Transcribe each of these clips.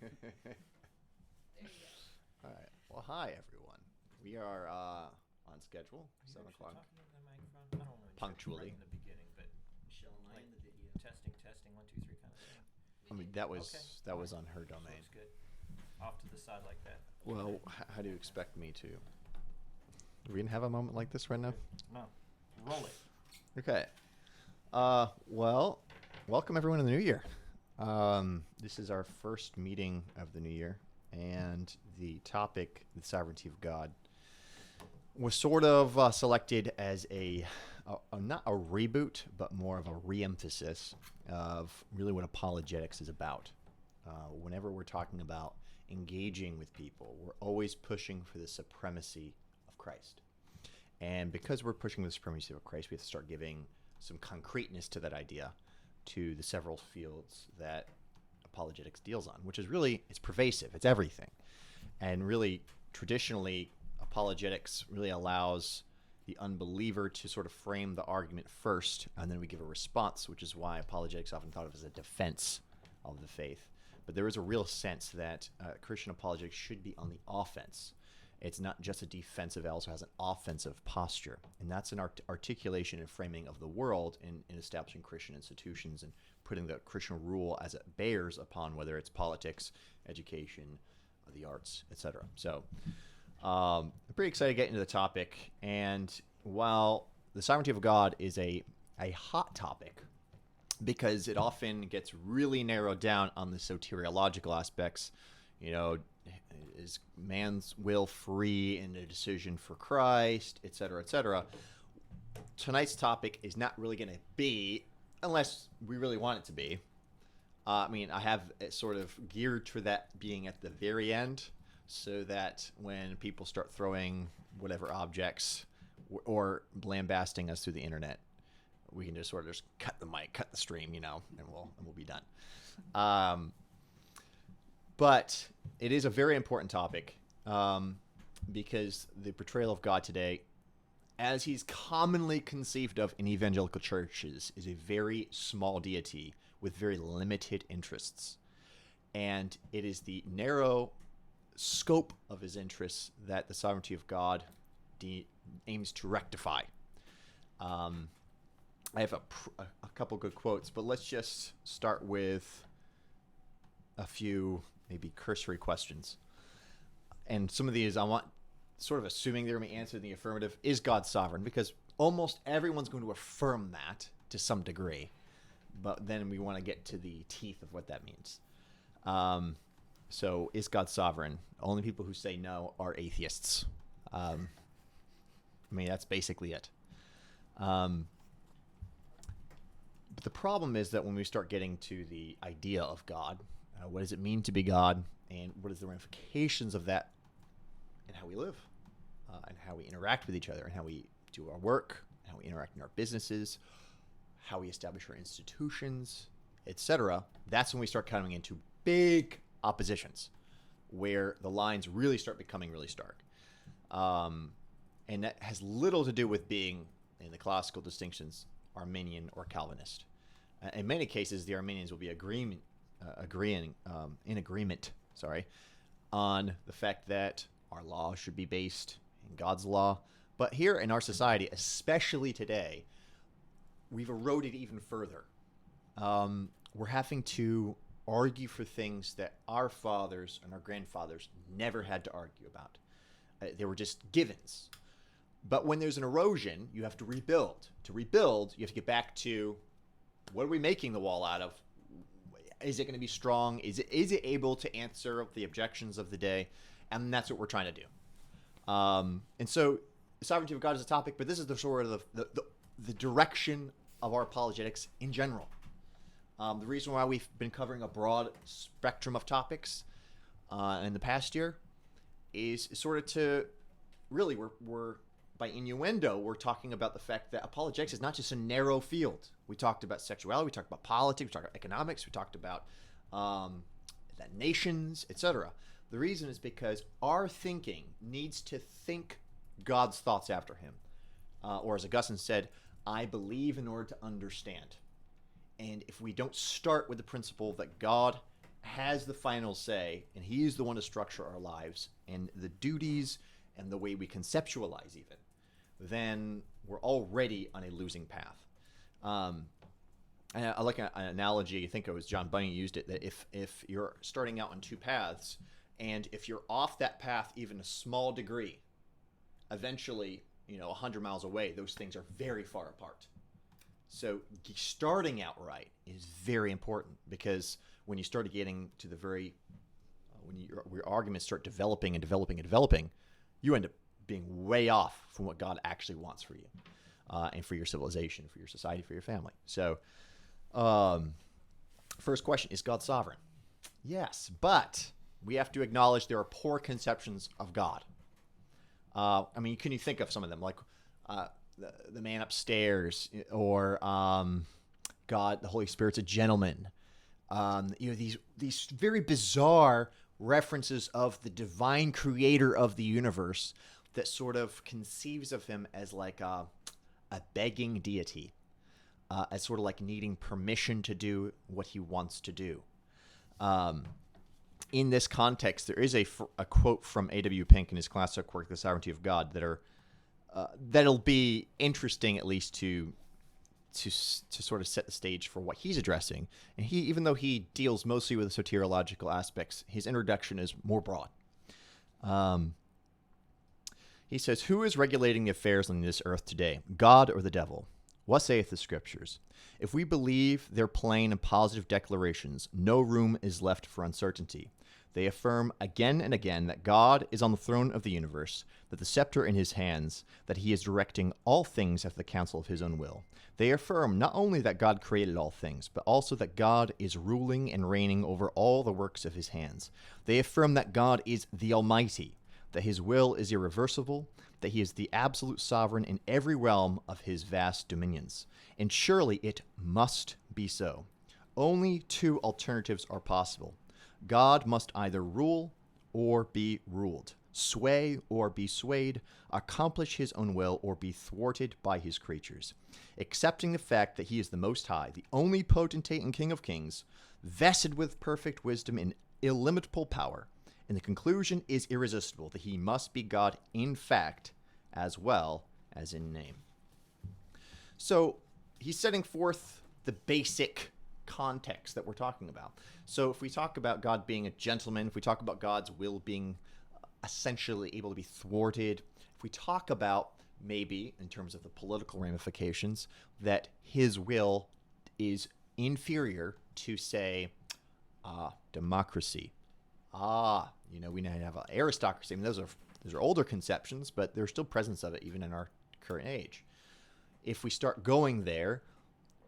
There you go. All right. Well, hi everyone. We are on schedule, Are you 7 o'clock, talking into the microphone? I don't want to punctually. right in the beginning, but Michelle and I like in the video. testing, 1, 2, 3 kind of thing. I mean, Okay. that was on her domain. Looks good. Off to the side like that. Well, how do you expect me to? We didn't have a moment like this right now. No. Roll it. Okay. Well, welcome everyone to the new year. This is our first meeting of the new year, and the topic, the sovereignty of God, was sort of selected as not a reboot, but more of a re-emphasis of really what apologetics is about. Whenever we're talking about engaging with people, we're always pushing for the supremacy of Christ. And because we're pushing the supremacy of Christ, we have to start giving some concreteness to that idea, to the several fields that apologetics deals on, which is really, it's pervasive, it's everything. And really, traditionally, apologetics really allows the unbeliever to sort of frame the argument first, and then we give a response, which is why apologetics often thought of as a defense of the faith. But there is a real sense that Christian apologetics should be on the offense. It's not just a defensive, it also has an offensive posture. And that's an articulation and framing of the world in establishing Christian institutions and putting the Christian rule as it bears upon whether it's politics, education, the arts, etc. So I'm pretty excited to get into the topic. And while the sovereignty of God is a hot topic, because it often gets really narrowed down on the soteriological aspects, is man's will free in a decision for Christ, etc., etc. Tonight's topic is not really going to be, unless we really want it to be. I have it sort of geared for that being at the very end, so that when people start throwing whatever objects or lambasting us through the internet, we can just sort of just cut the mic, cut the stream, and we'll be done. But it is a very important topic because the portrayal of God today, as he's commonly conceived of in evangelical churches, is a very small deity with very limited interests. And it is the narrow scope of his interests that the sovereignty of God aims to rectify. I have a couple good quotes, but let's just start with a few maybe cursory questions. And some of these I want sort of assuming they're going to be answered in the affirmative. Is God sovereign? Because almost everyone's going to affirm that to some degree. But then we want to get to the teeth of what that means. So is God sovereign? Only people who say no are atheists. That's basically it. But the problem is that when we start getting to the idea of God, what does it mean to be God, and what is the ramifications of that in how we live, and how we interact with each other, and how we do our work, and how we interact in our businesses, how we establish our institutions, etc. That's when we start coming into big oppositions, where the lines really start becoming really stark. And that has little to do with being, in the classical distinctions, Arminian or Calvinist. In many cases, the Arminians will be agreeing in agreement on the fact that our law should be based in God's law. But here in our society, especially today, we've eroded even further. We're having to argue for things that our fathers and our grandfathers never had to argue about. They were just givens. But when there's an erosion, you have to rebuild. To rebuild, you have to get back to, what are we making the wall out of? Is it going to be strong? Is it able to answer the objections of the day? And that's what we're trying to do. And so the sovereignty of God is a topic, but this is the sort of the direction of our apologetics in general. The reason why we've been covering a broad spectrum of topics in the past year is sort of to really, we're by innuendo, we're talking about the fact that apologetics is not just a narrow field. We talked about sexuality, we talked about politics, we talked about economics, we talked about that nations, etc. The reason is because our thinking needs to think God's thoughts after him. Or as Augustine said, I believe in order to understand. And if we don't start with the principle that God has the final say, and he is the one to structure our lives and the duties and the way we conceptualize even, then we're already on a losing path. And I like an analogy. I think it was John Bunyan used it, that if you're starting out on two paths, and if you're off that path even a small degree, eventually, 100 miles away, those things are very far apart. So starting out right is very important, because when you start getting to the when your arguments start developing and developing and developing, you end up being way off from what God actually wants for you, and for your civilization, for your society, for your family. So, first question, is God sovereign? Yes, but we have to acknowledge there are poor conceptions of God. Can you think of some of them, like the man upstairs, or God, the Holy Spirit's a gentleman? These very bizarre references of the divine creator of the universe that sort of conceives of him as like a begging deity, as sort of like needing permission to do what he wants to do. In this context, there is a quote from A.W. Pink in his classic work, The Sovereignty of God, that'll be interesting, at least to sort of set the stage for what he's addressing. And even though he deals mostly with the soteriological aspects, his introduction is more broad. He says, "Who is regulating the affairs on this earth today, God or the devil? What saith the Scriptures? If we believe their plain and positive declarations, no room is left for uncertainty. They affirm again and again that God is on the throne of the universe, that the scepter in his hands, that he is directing all things after the counsel of his own will. They affirm not only that God created all things, but also that God is ruling and reigning over all the works of his hands. They affirm that God is the Almighty, that his will is irreversible, that he is the absolute sovereign in every realm of his vast dominions. And surely it must be so. Only two alternatives are possible. God must either rule or be ruled, sway or be swayed, accomplish his own will or be thwarted by his creatures. Accepting the fact that he is the Most High, the only potentate and King of Kings, vested with perfect wisdom and illimitable power, and the conclusion is irresistible, that he must be God in fact as well as in name." So he's setting forth the basic context that we're talking about. So if we talk about God being a gentleman, if we talk about God's will being essentially able to be thwarted, if we talk about maybe in terms of the political ramifications that his will is inferior to, say, democracy. We now have aristocracy. I mean, those are older conceptions, but there's still presence of it even in our current age. If we start going there,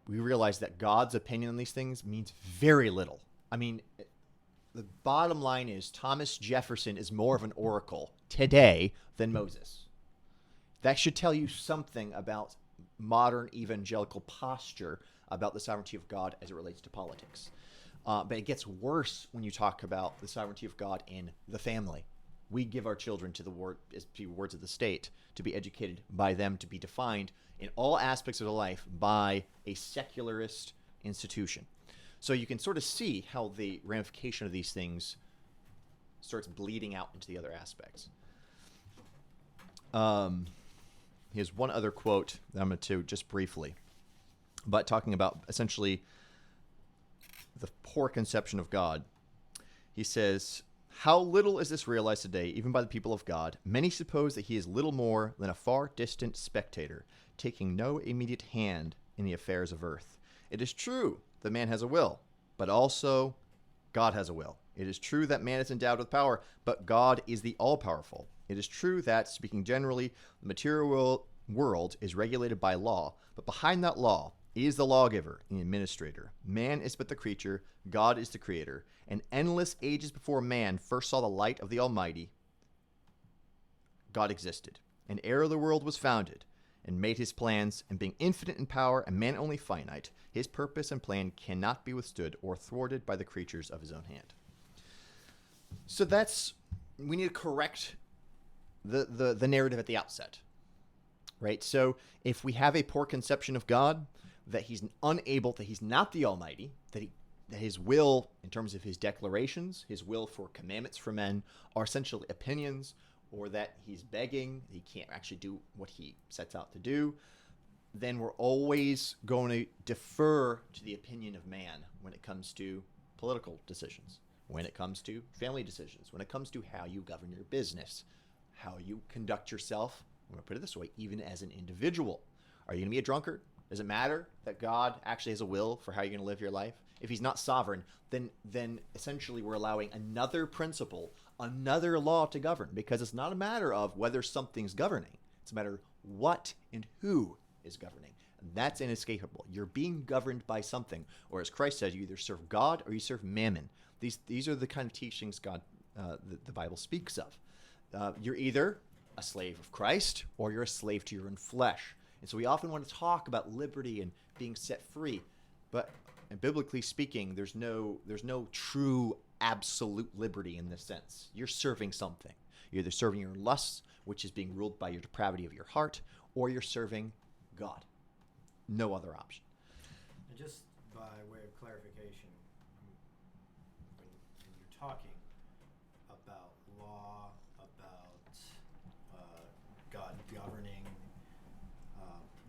we realize that God's opinion on these things means very little. I mean, the bottom line is Thomas Jefferson is more of an oracle today than Moses. That should tell you something about modern evangelical posture about the sovereignty of God as it relates to politics. But it gets worse when you talk about the sovereignty of God in the family. We give our children to the words of the state, to be educated by them, to be defined in all aspects of their life by a secularist institution. So you can sort of see how the ramification of these things starts bleeding out into the other aspects. Here's one other quote that I'm going to just briefly, but talking about essentially the poor conception of God. He says, "How little is this realized today, even by the people of God? Many suppose that he is little more than a far distant spectator, taking no immediate hand in the affairs of earth. It is true that man has a will, but also God has a will. It is true that man is endowed with power, but God is the all-powerful. It is true that, speaking generally, the material world is regulated by law, but behind that law is the lawgiver, the administrator. Man is but the creature, God is the creator. And endless ages before man first saw the light of the Almighty, God existed. And ere the world was founded, and made his plans, and being infinite in power and man only finite, his purpose and plan cannot be withstood or thwarted by the creatures of his own hand." So we need to correct the narrative at the outset, right? So if we have a poor conception of God, that he's unable, that he's not the Almighty, that he his will, in terms of his declarations, his will for commandments for men, are essentially opinions, or that he's begging, he can't actually do what he sets out to do, then we're always going to defer to the opinion of man when it comes to political decisions, when it comes to family decisions, when it comes to how you govern your business, how you conduct yourself. I'm going to put it this way, even as an individual. Are you going to be a drunkard? Does it matter that God actually has a will for how you're going to live your life? If he's not sovereign, then essentially we're allowing another principle, another law to govern, because it's not a matter of whether something's governing. It's a matter of what and who is governing. And that's inescapable. You're being governed by something. Or as Christ said, you either serve God or you serve mammon. These are the kind of teachings God, the Bible speaks of. You're either a slave of Christ or you're a slave to your own flesh. And so we often want to talk about liberty and being set free, but biblically speaking, there's no true absolute liberty in this sense. You're serving something. You're either serving your lusts, which is being ruled by your depravity of your heart, or you're serving God. No other option. And just by way of clarification, when you're talking about law, about God governing,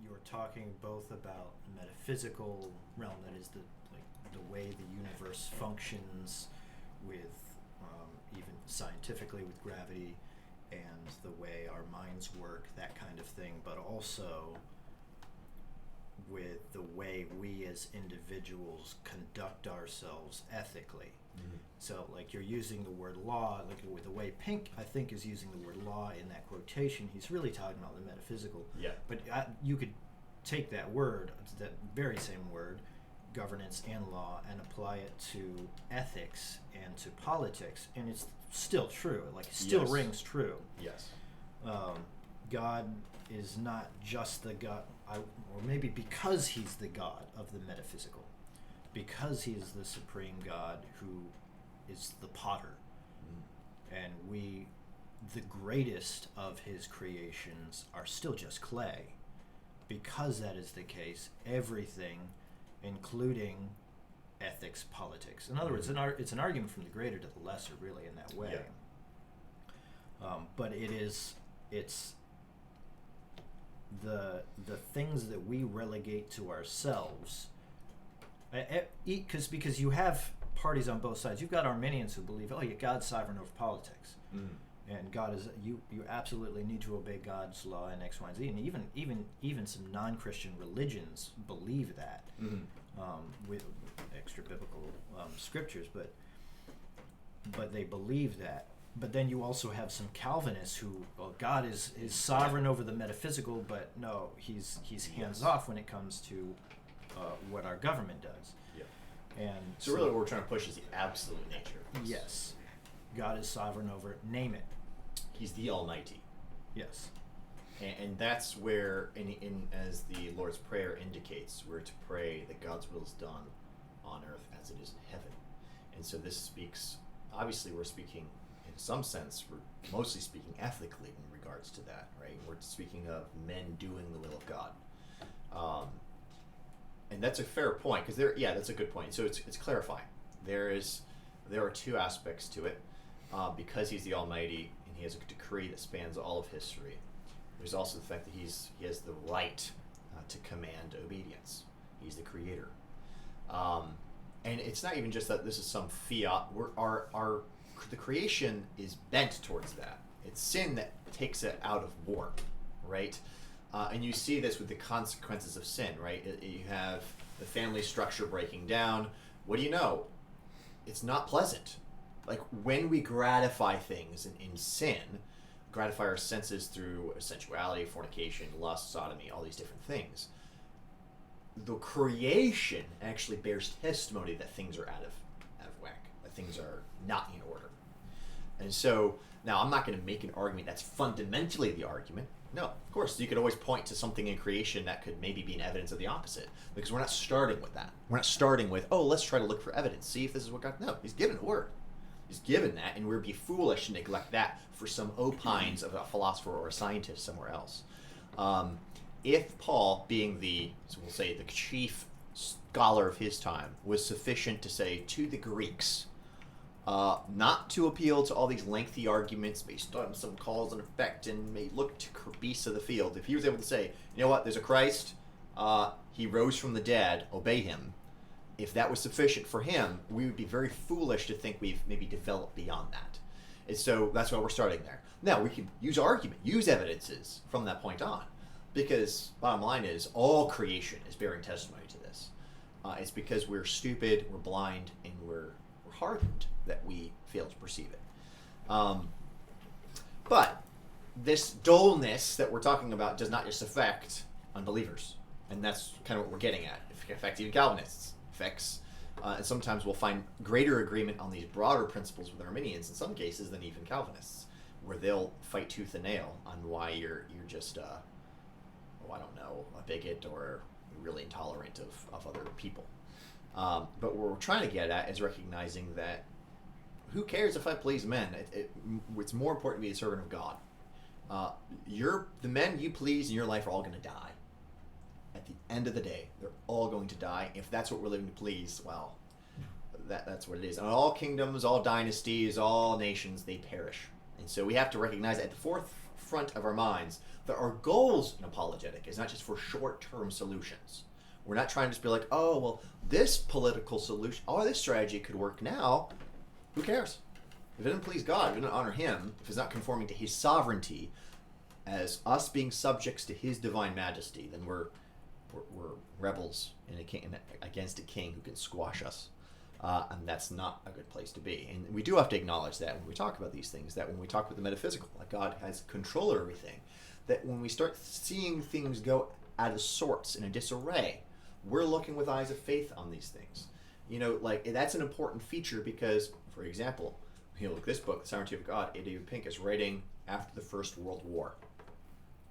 you're talking both about the metaphysical realm, that is the way the universe functions, with even scientifically with gravity and the way our minds work, that kind of thing, but also with the way we as individuals conduct ourselves ethically. Mm-hmm. So like you're using the word law, like with the way Pink I think is using the word law in that quotation, he's really talking about the metaphysical. Yeah. But you could take that word, that very same word, governance and law, and apply it to ethics and to politics, and it's still true. Like it still Yes. rings true. Yes. God is not just the God, or maybe because he's the God of the metaphysical, because he is the supreme God who is the potter, and we, the greatest of his creations, are still just clay. Because that is the case, everything, including ethics, politics. In other words, it's an argument from the greater to the lesser, really, in that way. Yeah. But it's the things that we relegate to ourselves. Because you have parties on both sides. You've got Arminians who believe, oh, yeah, God's sovereign over politics. Mm. And God is you absolutely need to obey God's law in X, Y, and Z. And even some non-Christian religions believe that, with extra biblical scriptures, but they believe that. But then you also have some Calvinists who, well, God is sovereign over the metaphysical, but no, he's hands off when it comes to what our government does. Yeah. And so really, what we're trying to push is the absolute nature of this. Yes, God is sovereign over it. Name it. He's the Almighty. Yes. And that's where, as the Lord's Prayer indicates, we're to pray that God's will is done on earth as it is in heaven. And so this speaks, obviously we're speaking, in some sense, we're mostly speaking ethically in regards to that, right? We're speaking of men doing the will of God. And that's a fair point, because that's a good point. So it's clarifying. There are two aspects to it. Because he's the Almighty, and he has a decree that spans all of history. There's also the fact that he has the right to command obedience. He's the creator. And it's not even just that this is some fiat. The creation is bent towards that. It's sin that takes it out of warp, right? And you see this with the consequences of sin, right? You have the family structure breaking down. What do you know? It's not pleasant. Like when we gratify things in sin, gratify our senses through sensuality, fornication, lust, sodomy, all these different things, the creation actually bears testimony that things are out of whack, that things are not in order. And so now I'm not going to make an argument that's fundamentally the argument. No, of course, you could always point to something in creation that could maybe be an evidence of the opposite, because we're not starting with that. We're not starting with, oh, let's try to look for evidence, see if this is what God... No, he's given a word. He's given that, and we'd be foolish to neglect that for some opines of a philosopher or a scientist somewhere else. If Paul, being the chief scholar of his time was sufficient to say to the Greeks, not to appeal to all these lengthy arguments based on some cause and effect and may look to beasts of the field. If he was able to say, you know what, there's a Christ, he rose from the dead, obey him. If that was sufficient for him, we would be very foolish to think we've maybe developed beyond that. And so that's why we're starting there. Now, we can use argument, use evidences from that point on, because bottom line is all creation is bearing testimony to this. It's because we're stupid, we're blind, and we're hardened that we fail to perceive it. But this dullness that we're talking about does not just affect unbelievers. And that's kind of what we're getting at. It affects even Calvinists. And sometimes we'll find greater agreement on these broader principles with Arminians in some cases than even Calvinists, where they'll fight tooth and nail on why you're just I don't know, a bigot or really intolerant of other people. But what we're trying to get at is recognizing that who cares if I please men? It's more important to be a servant of God. The men you please in your life are all going to die. At the end of the day, they're all going to die. If that's what we're living to please, well, that's what it is. And all kingdoms, all dynasties, all nations, they perish. And so we have to recognize at the forefront of our minds that our goals in apologetic is not just for short-term solutions. We're not trying to just be like, oh, well, this political solution, this strategy could work now. Who cares? If it didn't please God, if it didn't honor him, if it's not conforming to his sovereignty, as us being subjects to his divine majesty, then we're rebels against a king who can squash us. And that's not a good place to be. And we do have to acknowledge that when we talk about these things, that when we talk about the metaphysical, like God has control of everything, that when we start seeing things go out of sorts, in a disarray, we're looking with eyes of faith on these things. That's an important feature because, for example, look, this book, The Sovereignty of God, A. David Pink is writing after the First World War,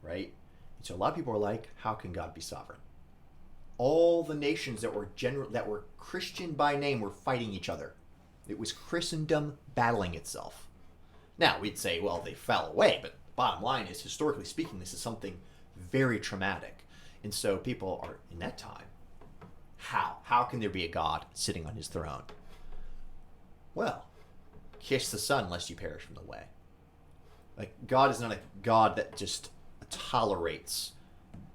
right? And so a lot of people are like, how can God be sovereign? All the nations that were Christian by name were fighting each other. It was Christendom battling itself. Now, we'd say, well, they fell away, but bottom line is, historically speaking, this is something very traumatic. And so people are, in that time, how can there be a God sitting on his throne? Well, kiss the Son lest you perish from the way. Like, God is not a God that just tolerates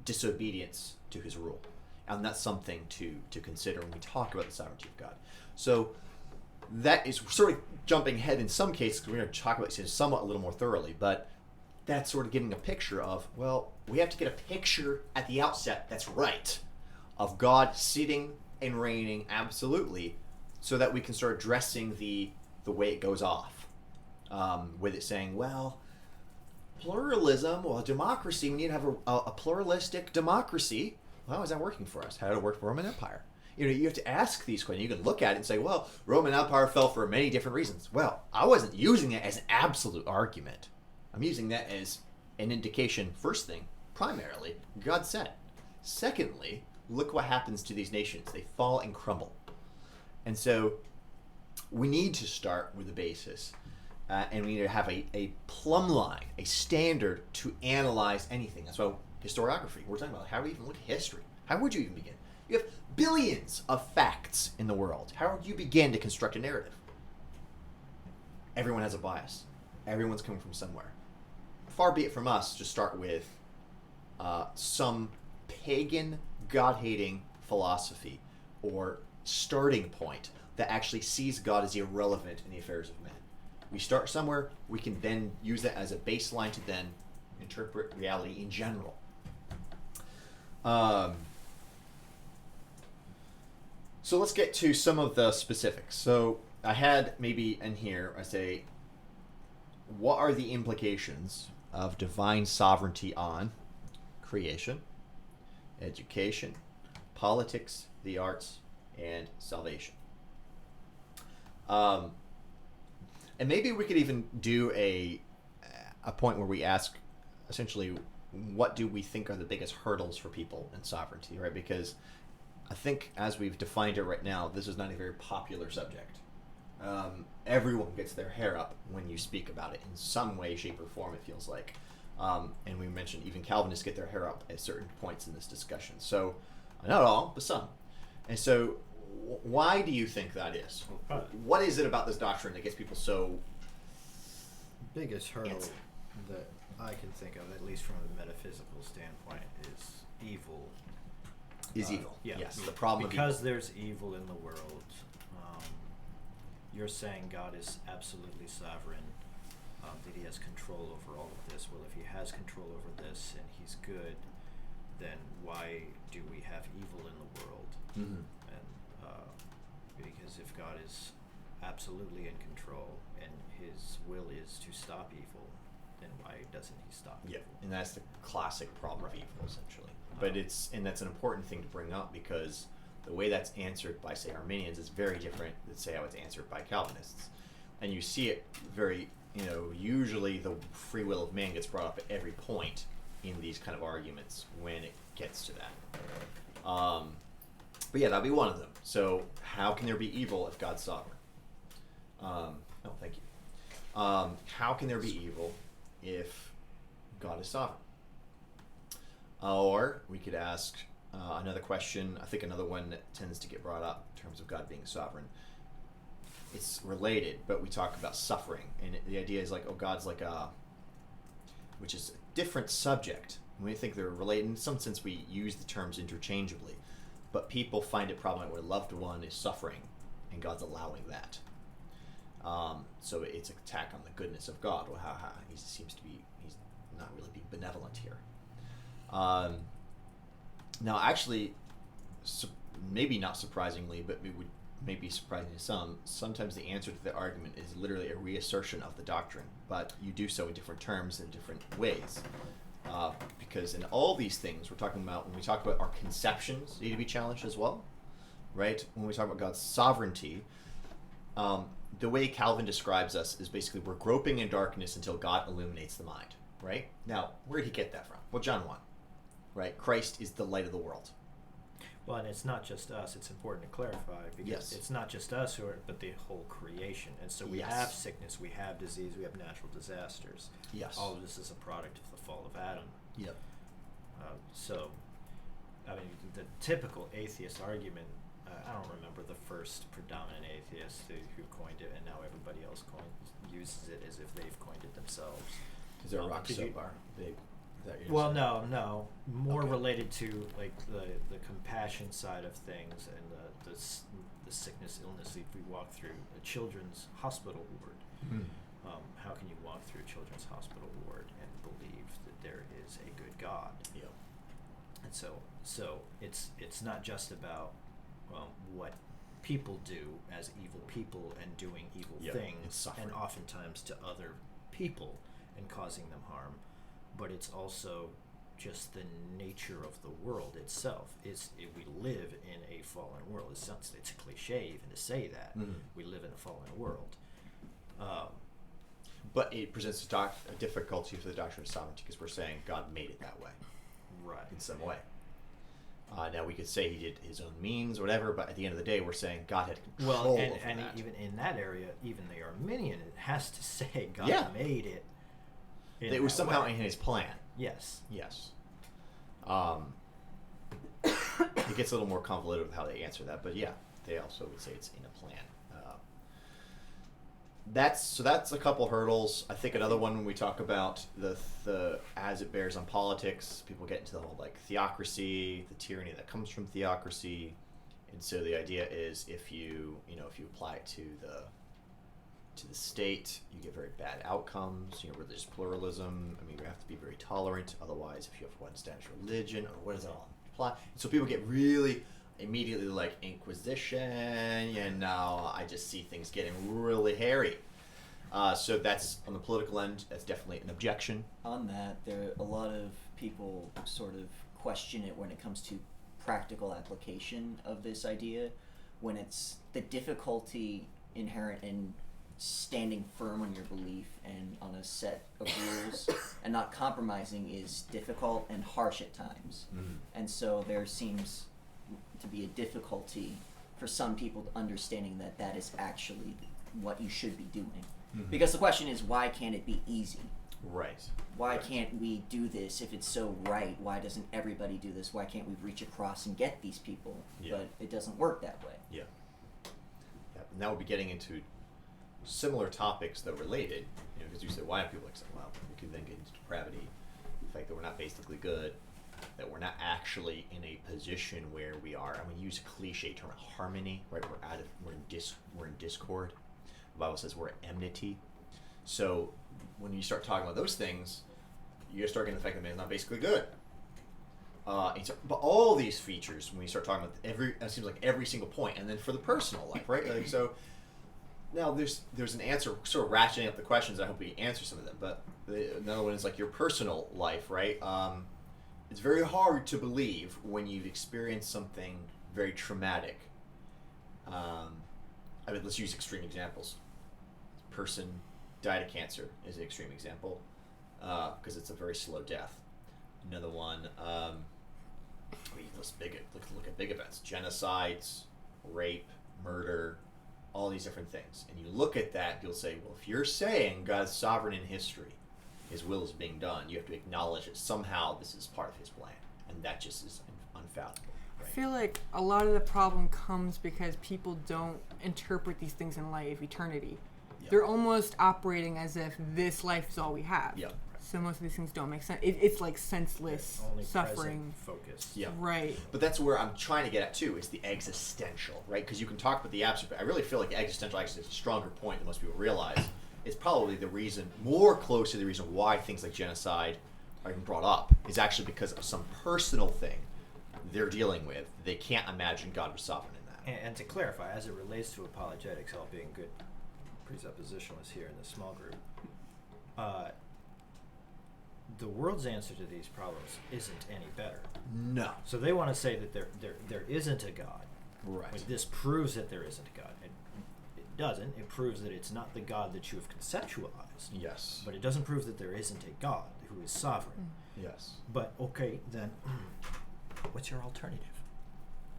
disobedience to his rule. And that's something to consider when we talk about the sovereignty of God. So that is sort of jumping ahead in some cases, because we're going to talk about this somewhat a little more thoroughly, but that's sort of getting a picture of, well, we have to get a picture at the outset that's right of God sitting and reigning absolutely, so that we can start addressing the way it goes off, with it saying, well, pluralism, well, democracy, we need to have a pluralistic democracy. Well, how is that working for us? How did it work for Roman Empire? You have to ask these questions. You can look at it and say, well, Roman Empire fell for many different reasons. Well, I wasn't using it as an absolute argument. I'm using that as an indication, first thing, primarily, God said. Secondly, look what happens to these nations. They fall and crumble. And so we need to start with the basis. And we need to have a plumb line, a standard to analyze anything. That's why historiography, we're talking about how do we even look at history? How would you even begin? You have billions of facts in the world. How would you begin to construct a narrative? Everyone has a bias. Everyone's coming from somewhere. Far be it from us to start with some pagan, God-hating philosophy or starting point that actually sees God as irrelevant in the affairs of men. We start somewhere, we can then use that as a baseline to then interpret reality in general. So let's get to some of the specifics. So I had maybe in here, I say, what are the implications of divine sovereignty on creation, education, politics, the arts, and salvation? And maybe we could even do a point where we ask, essentially, what do we think are the biggest hurdles for people in sovereignty, right? Because I think as we've defined it right now, this is not a very popular subject. Everyone gets their hair up when you speak about it in some way, shape, or form, it feels like. And we mentioned even Calvinists get their hair up at certain points in this discussion. So, not all, but some. And so, why do you think that is? What is it about this doctrine that gets people so? Biggest hurdle Yes. that I can think of, at least from a metaphysical standpoint, is evil. Is evil? Yeah. Yes. The problem because of evil. there's evil in the world. You're saying God is absolutely sovereign, that He has control over all of this. Well, if He has control over this and He's good, then why do we have evil in the world? Mhm. And because if God is absolutely in control and His will is to stop evil, then why doesn't He stop Yeah, evil? and that's the classic problem of Right. evil, essentially. But that's an important thing to bring up because the way that's answered by, say, Arminians is very different than, say, how it's answered by Calvinists. And you see it very, usually the free will of man gets brought up at every point in these kind of arguments when it gets to that. But yeah, that'd be one of them. So how can there be evil if God's sovereign? Thank you. How can there be evil if God is sovereign? Or we could ask another question. I think another one that tends to get brought up in terms of God being sovereign. It's related, but we talk about suffering, and the idea is like, God's like which is a different subject. We think they're related. In some sense, we use the terms interchangeably, but people find it problematic where a loved one is suffering, and God's allowing that. So it's an attack on the goodness of God. Well, how he seems to be, he's not really being benevolent here. Now, actually, maybe not surprisingly, but it would maybe surprising to some, sometimes the answer to the argument is literally a reassertion of the doctrine, but you do so in different terms in different ways. Because in all these things we're talking about, when we talk about our conceptions need to be challenged as well, right? When we talk about God's sovereignty, the way Calvin describes us is basically we're groping in darkness until God illuminates the mind, right? Now, where did he get that from? Well, John 1, right? Christ is the light of the world. Well, and it's not just us. It's important to clarify because Yes. it's not just us, but the whole creation. And so we Yes. have sickness, we have disease, we have natural disasters. Yes. All of this is a product of the fall of Adam. Yep. So, I mean, the typical atheist argument, I don't remember the first predominant atheist who coined it, and now everybody else uses it as if they've coined it themselves. Is there a Um, rock could you- soap bar? Big. Is that your Well, saying? no, more Okay. related to like the compassion side of things and the sickness, illness. If we walk through a children's hospital ward, Hmm. how can you walk through a children's hospital ward and believe that there is a good God? Yeah. And so it's not just about what people do as evil people and doing evil Yep, it's things, suffering. and oftentimes to other people and causing them harm, but it's also just the nature of the world itself. We live in a fallen world. It's a cliche even to say that. Mhm. We live in a fallen world. But it presents a difficulty for the doctrine of sovereignty because we're saying God made it that way Right. in some way. Now we could say he did his own means or whatever, but at the end of the day, we're saying God had control Well, over and that. even in that area, even the Arminian, it has to say God Yeah. made it. It was that somehow way. in his plan. Yes. Yes. It gets a little more convoluted with how they answer that, but yeah, they also would say it's in a plan. That's a couple hurdles. I think another one when we talk about the as it bears on politics, people get into the whole like theocracy, the tyranny that comes from theocracy, and so the idea is if you apply it to the state, you get very bad outcomes. Religious pluralism. I mean, you have to be very tolerant. Otherwise, if you have one status religion, or what does it all apply? And so people get really immediately like Inquisition. I just see things getting really hairy. So that's on the political end. That's definitely an objection. On that, a lot of people sort of question it when it comes to practical application of this idea, when it's the difficulty inherent in standing firm on your belief and on a set of rules and not compromising is difficult and harsh at times. Mhm. And so there seems to be a difficulty for some people understanding that is actually what you should be doing. Mhm. Because the question is, why can't it be easy? Right. Why Right. can't we do this if it's so right? Why doesn't everybody do this? Why can't we reach across and get these people? Yeah. But it doesn't work that way. Yeah. Yeah. And now we'll be getting into similar topics that are related. You know, because you say, why are people like, well, we could then get into depravity, the fact that we're not basically good, that we're not actually in a position where we are. I mean, use a cliche term, harmony, right? We're in discord. The Bible says we're at enmity. So when you start talking about those things, you start getting the fact that man's not basically good. But all these features, when you start talking about it seems like every single point, and then for the personal life, right? Like, so now there's an answer, sort of ratcheting up the questions. I hope we answer some of them. But another one is like your personal life, right? It's very hard to believe when you've experienced something very traumatic. I mean, let's use extreme examples. Person died of cancer is an extreme example because it's a very slow death. Another one, let's look at big events: genocides, rape, murder, all these different things. And you look at that, you'll say, well, if you're saying God's sovereign in history, His will is being done, you have to acknowledge that somehow this is part of His plan, and that just is unfathomable. I Right? feel like a lot of the problem comes because people don't interpret these things in light of eternity. Yeah. They're almost operating as if this life is all we have. Yeah. So most of these things don't make sense. It's like senseless Only suffering. present focus. Yeah. Right. But that's where I'm trying to get at too, is the existential, right? Because you can talk about the abstract, but I really feel like the existential actually is a stronger point than most people realize. It's probably the reason, more close to the reason why things like genocide are even brought up, is actually because of some personal thing they're dealing with. They can't imagine God was sovereign in that. And to clarify, as it relates to apologetics, all being good presuppositionalists here in this small group, the world's answer to these problems isn't any better. No. So they want to say that there isn't a God. Right. When this proves that there isn't a God. It doesn't. It proves that it's not the God that you have conceptualized. Yes. But it doesn't prove that there isn't a God who is sovereign. Yes. But okay, then what's your alternative?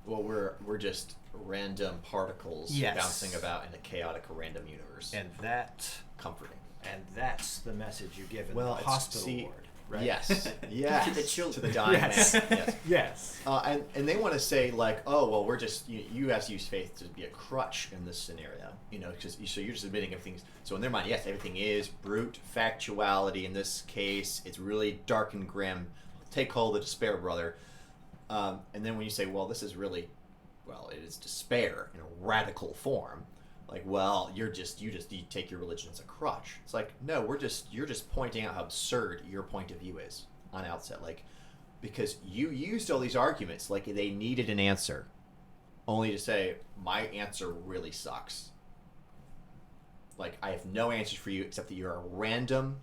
Well, we're just random particles Yes. bouncing about in a chaotic, random universe. And that Comforting. that's the message you give in Well, the it's- hospital see, ward, right? Yes. Yes. To the children. To the dying Yes. man. Yes. Yes. And they want to say like, oh well, we're just you have to use faith to be a crutch in this scenario, because so you're just admitting everything's so in their mind, yes, everything is brute factuality. In this case, it's really dark and grim. Take hold of despair, brother. And then when you say, well, this is really, well, it is despair in a radical form. Like, well, you take your religion as a crutch. It's like, no, you're just pointing out how absurd your point of view is on outset. Like, because you used all these arguments like they needed an answer, only to say, my answer really sucks. Like, I have no answers for you except that you're a random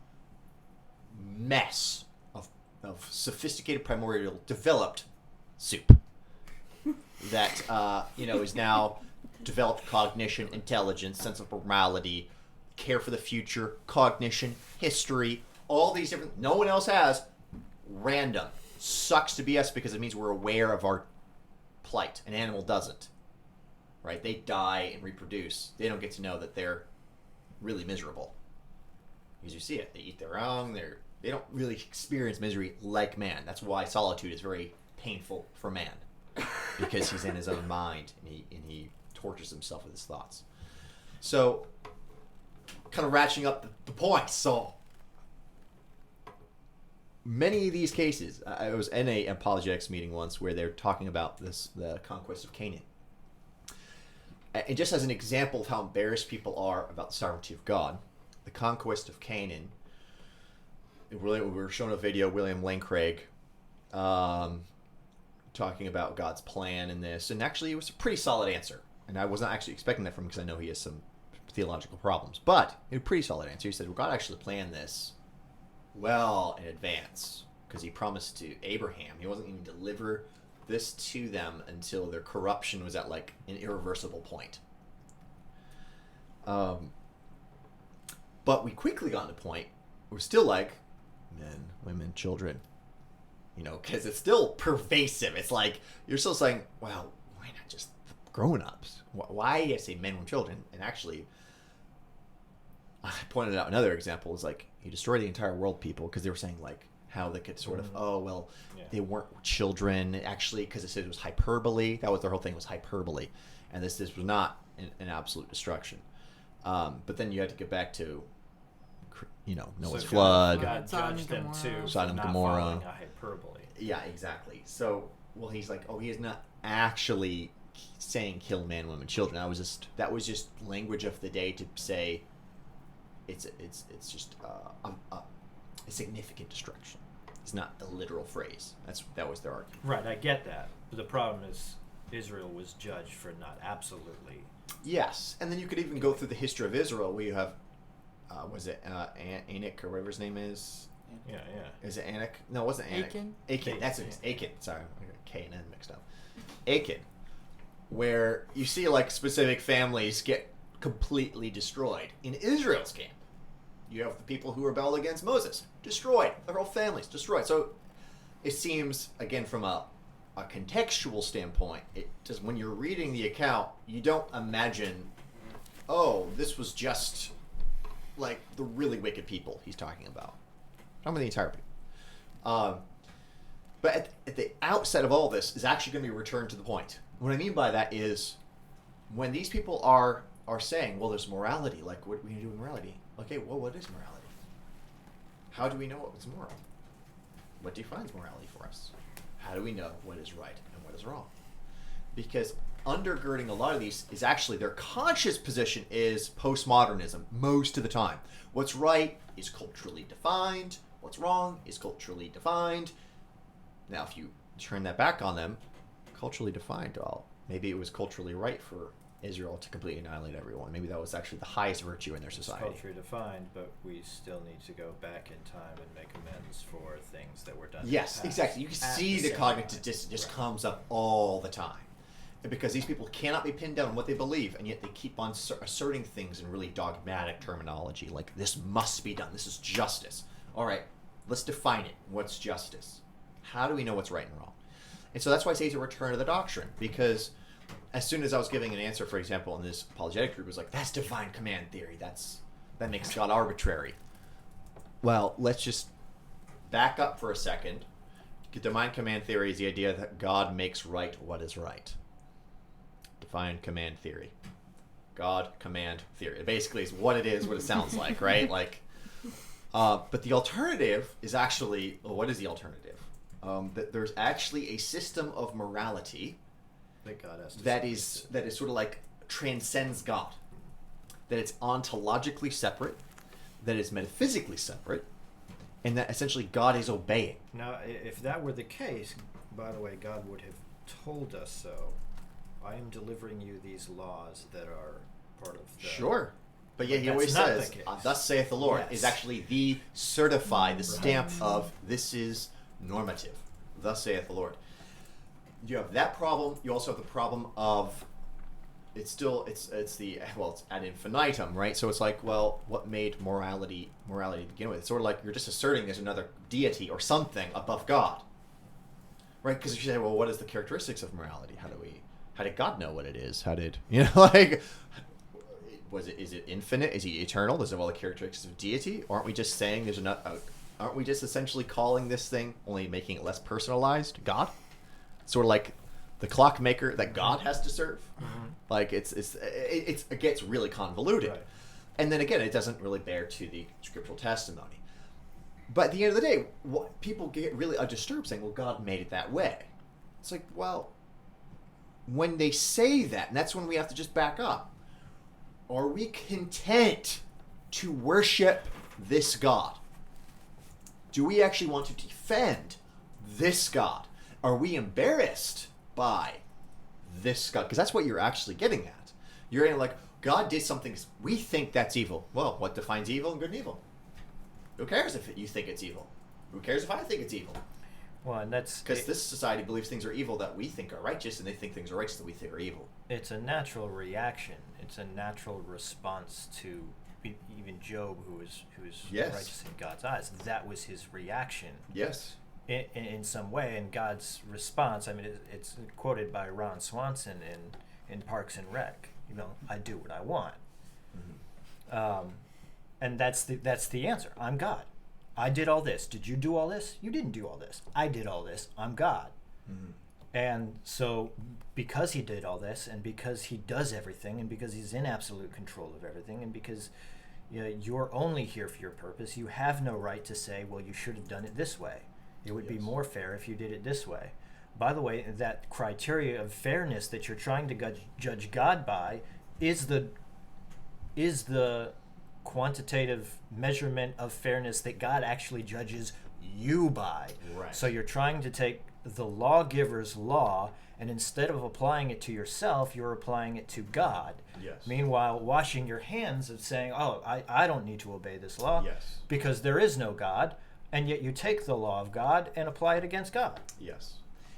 mess of sophisticated primordial developed soup that is now developed cognition, intelligence, sense of morality, care for the future, cognition, history, all these different. No one else has. Random. Sucks to be us because it means we're aware of our plight. An animal doesn't. Right? They die and reproduce. They don't get to know that they're really miserable. Because you see it. They eat their own. They don't really experience misery like man. That's why solitude is very painful for man. Because he's in his own mind and he tortures himself with his thoughts. So, kind of ratcheting up the points. So, many of these cases, I was in a apologetics meeting once where they're talking about the conquest of Canaan. And just as an example of how embarrassed people are about the sovereignty of God, the conquest of Canaan, we were shown a video, William Lane Craig, talking about God's plan in this, and actually it was a pretty solid answer. And I wasn't actually expecting that from him because I know he has some theological problems. But it was a pretty solid answer. He said, well, God actually planned this well in advance because he promised to Abraham. He wasn't going to deliver this to them until their corruption was at like an irreversible point. But we quickly got to the point where we're still like men, women, children. Because it's still pervasive. It's like you're still saying, well, why not just grown-ups? Why do I say men and children? And actually, I pointed out another example is like he destroyed the entire world, people, because they were saying like how they could sort of Yeah. they weren't children actually, because it said it was hyperbole. That was their whole thing, was hyperbole, and this was not an absolute destruction. But then you had to get back to Noah's So flood. God Sodom judged and them Gomorrah. too. Sodom and for not Gomorrah. following a hyperbole. Yeah, exactly. So, well, he's like, oh, he is not actually saying kill man, women, children. That was just language of the day to say it's just a significant destruction. It's not a literal phrase. That was their argument. Right, I get that. But the problem is Israel was judged for not absolutely. Yes, and then you could even go through the history of Israel, where you have, was it Anak or whatever his name is? Yeah. Is it Anak? No, it wasn't Anak. Achan? Achan. That's it. Achan. Sorry, I got K and N mixed up. Achan, where you see like specific families get completely destroyed. In Israel's camp, you have the people who rebelled against Moses, destroyed. Their whole families destroyed. So it seems, again, from a contextual standpoint, it just, when you're reading the account, you don't imagine, oh, this was just like the really wicked people he's talking about. Talking about the entire people. But at the outset of all this is actually going to be returned to the point. What I mean by that is when these people are saying, well, there's morality, like what are we going to do with morality? Okay, well, what is morality? How do we know what is moral? What defines morality for us? How do we know what is right and what is wrong? Because undergirding a lot of these is actually their conscious position is postmodernism most of the time. What's right is culturally defined. What's wrong is culturally defined. Now, if you turn that back on them, culturally defined, well, maybe it was culturally right for Israel to completely annihilate everyone. Maybe that was actually the highest virtue in their It's society. culturally defined, but we still need to go back in time and make amends for things that were done. in the Yes, past exactly. You can at see the same cognitive time. dissonance just Right. comes up all the time. And because these people cannot be pinned down on what they believe, and yet they keep on asserting things in really dogmatic terminology, like this must be done, this is justice. All right, let's define it. What's justice? How do we know what's right and wrong? And so that's why I say it's a return to the doctrine, because as soon as I was giving an answer, for example, in this apologetic group, it was like, that's divine command theory. That makes God arbitrary. Well, let's just back up for a second. Divine command theory is the idea that God makes right what is right. Divine command theory. God command theory. It basically is what it is, what it sounds like, right? Like, but the alternative is actually, well, what is the alternative? That there's actually a system of morality That God has to that submit is sort of like transcends God. That it's ontologically separate, that it's metaphysically separate, and that essentially God is obeying. to. Now, if that were the case, by the way, God would have told us so. I am delivering you these laws that are part of the. Sure. But yet But he that's always not says, the case. Thus saith the Lord, Yes. is actually the certify, the Right. stamp of this is normative. Thus saith the Lord. You have that problem. You also have the problem of it's ad infinitum, right? So it's like, well, what made morality to begin with? It's sort of like you're just asserting there's another deity or something above God, right? Because if you say, well, what is the characteristics of morality? How did God know what it is? How did like? Is it infinite? Is he eternal? Does it have all the characteristics of deity? Or aren't we just saying there's aren't we just essentially calling this thing, only making it less personalized, God? Sort of like the clockmaker that God has to serve. Mhm. Like it gets really convoluted. Right. And then again, it doesn't really bear to the scriptural testimony. But at the end of the day, what people get really disturbed saying, well, God made it that way. It's like, well, when they say that, and that's when we have to just back up. Are we content to worship this God? Do we actually want to defend this God? Are we embarrassed by this God? Because that's what you're actually getting at. You're getting like, God did something, we think that's evil. Well, what defines evil and good and evil? Who cares if you think it's evil? Who cares if I think it's evil? Well, and that's Because this society believes things are evil that we think are righteous, and they think things are righteous that we think are evil. It's a natural reaction. It's a natural response to even Job, who is Yes. righteous in God's eyes. That was his reaction Yes. in some way, and God's response. I mean, it's quoted by Ron Swanson in Parks and Rec. I do what I want. And that's the answer. I'm God. I did all this. Did you do all this? You didn't do all this. I did all this. I'm God. Mm-hmm. And so, because he did all this, and because he does everything, and because he's in absolute control of everything, and because you're only here for your purpose, you have no right to say, well, you should have done it this way. It would be Yes. more fair if you did it this way. By the way, that criteria of fairness that you're trying to judge God by is the quantitative measurement of fairness that God actually judges you by. Right. So you're trying to take the lawgiver's law, and instead of applying it to yourself, you're applying it to God. Yes. Meanwhile, washing your hands of saying, oh, I don't need to obey this law Yes. because there is no God, and yet you take the law of God and apply it against God. Yes.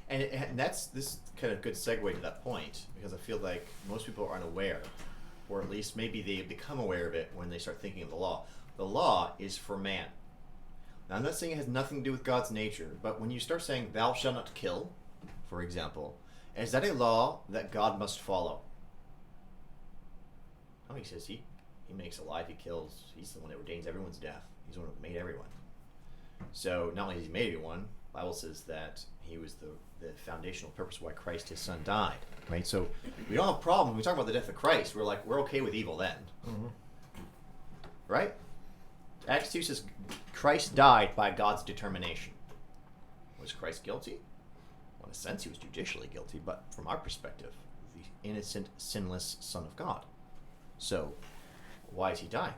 And that's this kind of good segue to that point, because I feel like most people are unaware, or at least maybe they become aware of it when they start thinking of the law. The law is for man. Now, I'm not saying it has nothing to do with God's nature, but when you start saying, thou shalt not kill, for example, is that a law that God must follow? Oh, he says he makes alive, he kills. He's the one that ordains everyone's death. He's the one that made everyone. So not only has he made everyone, the Bible says that he was the foundational purpose why Christ, his son, died. Right? So we don't have a problem when we talk about the death of Christ. We're okay with evil then. Mm-hmm. Right? Acts 2 says Christ died by God's determination. Was Christ guilty? Well, in a sense, he was judicially guilty, but from our perspective, the innocent, sinless Son of God. So, why is he dying?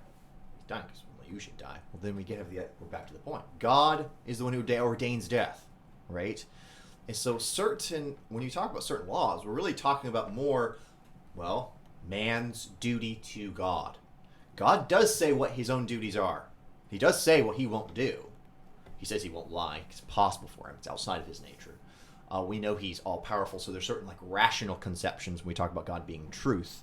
He's dying because you should die. Well, then we're back to the point. God is the one who ordains death, right? And so when you talk about certain laws, we're really talking about more, well, man's duty to God. God does say what his own duties are. He does say what he won't do. He says he won't lie. It's possible for him. It's outside of his nature. We know he's all-powerful, so there's certain rational conceptions when we talk about God being truth,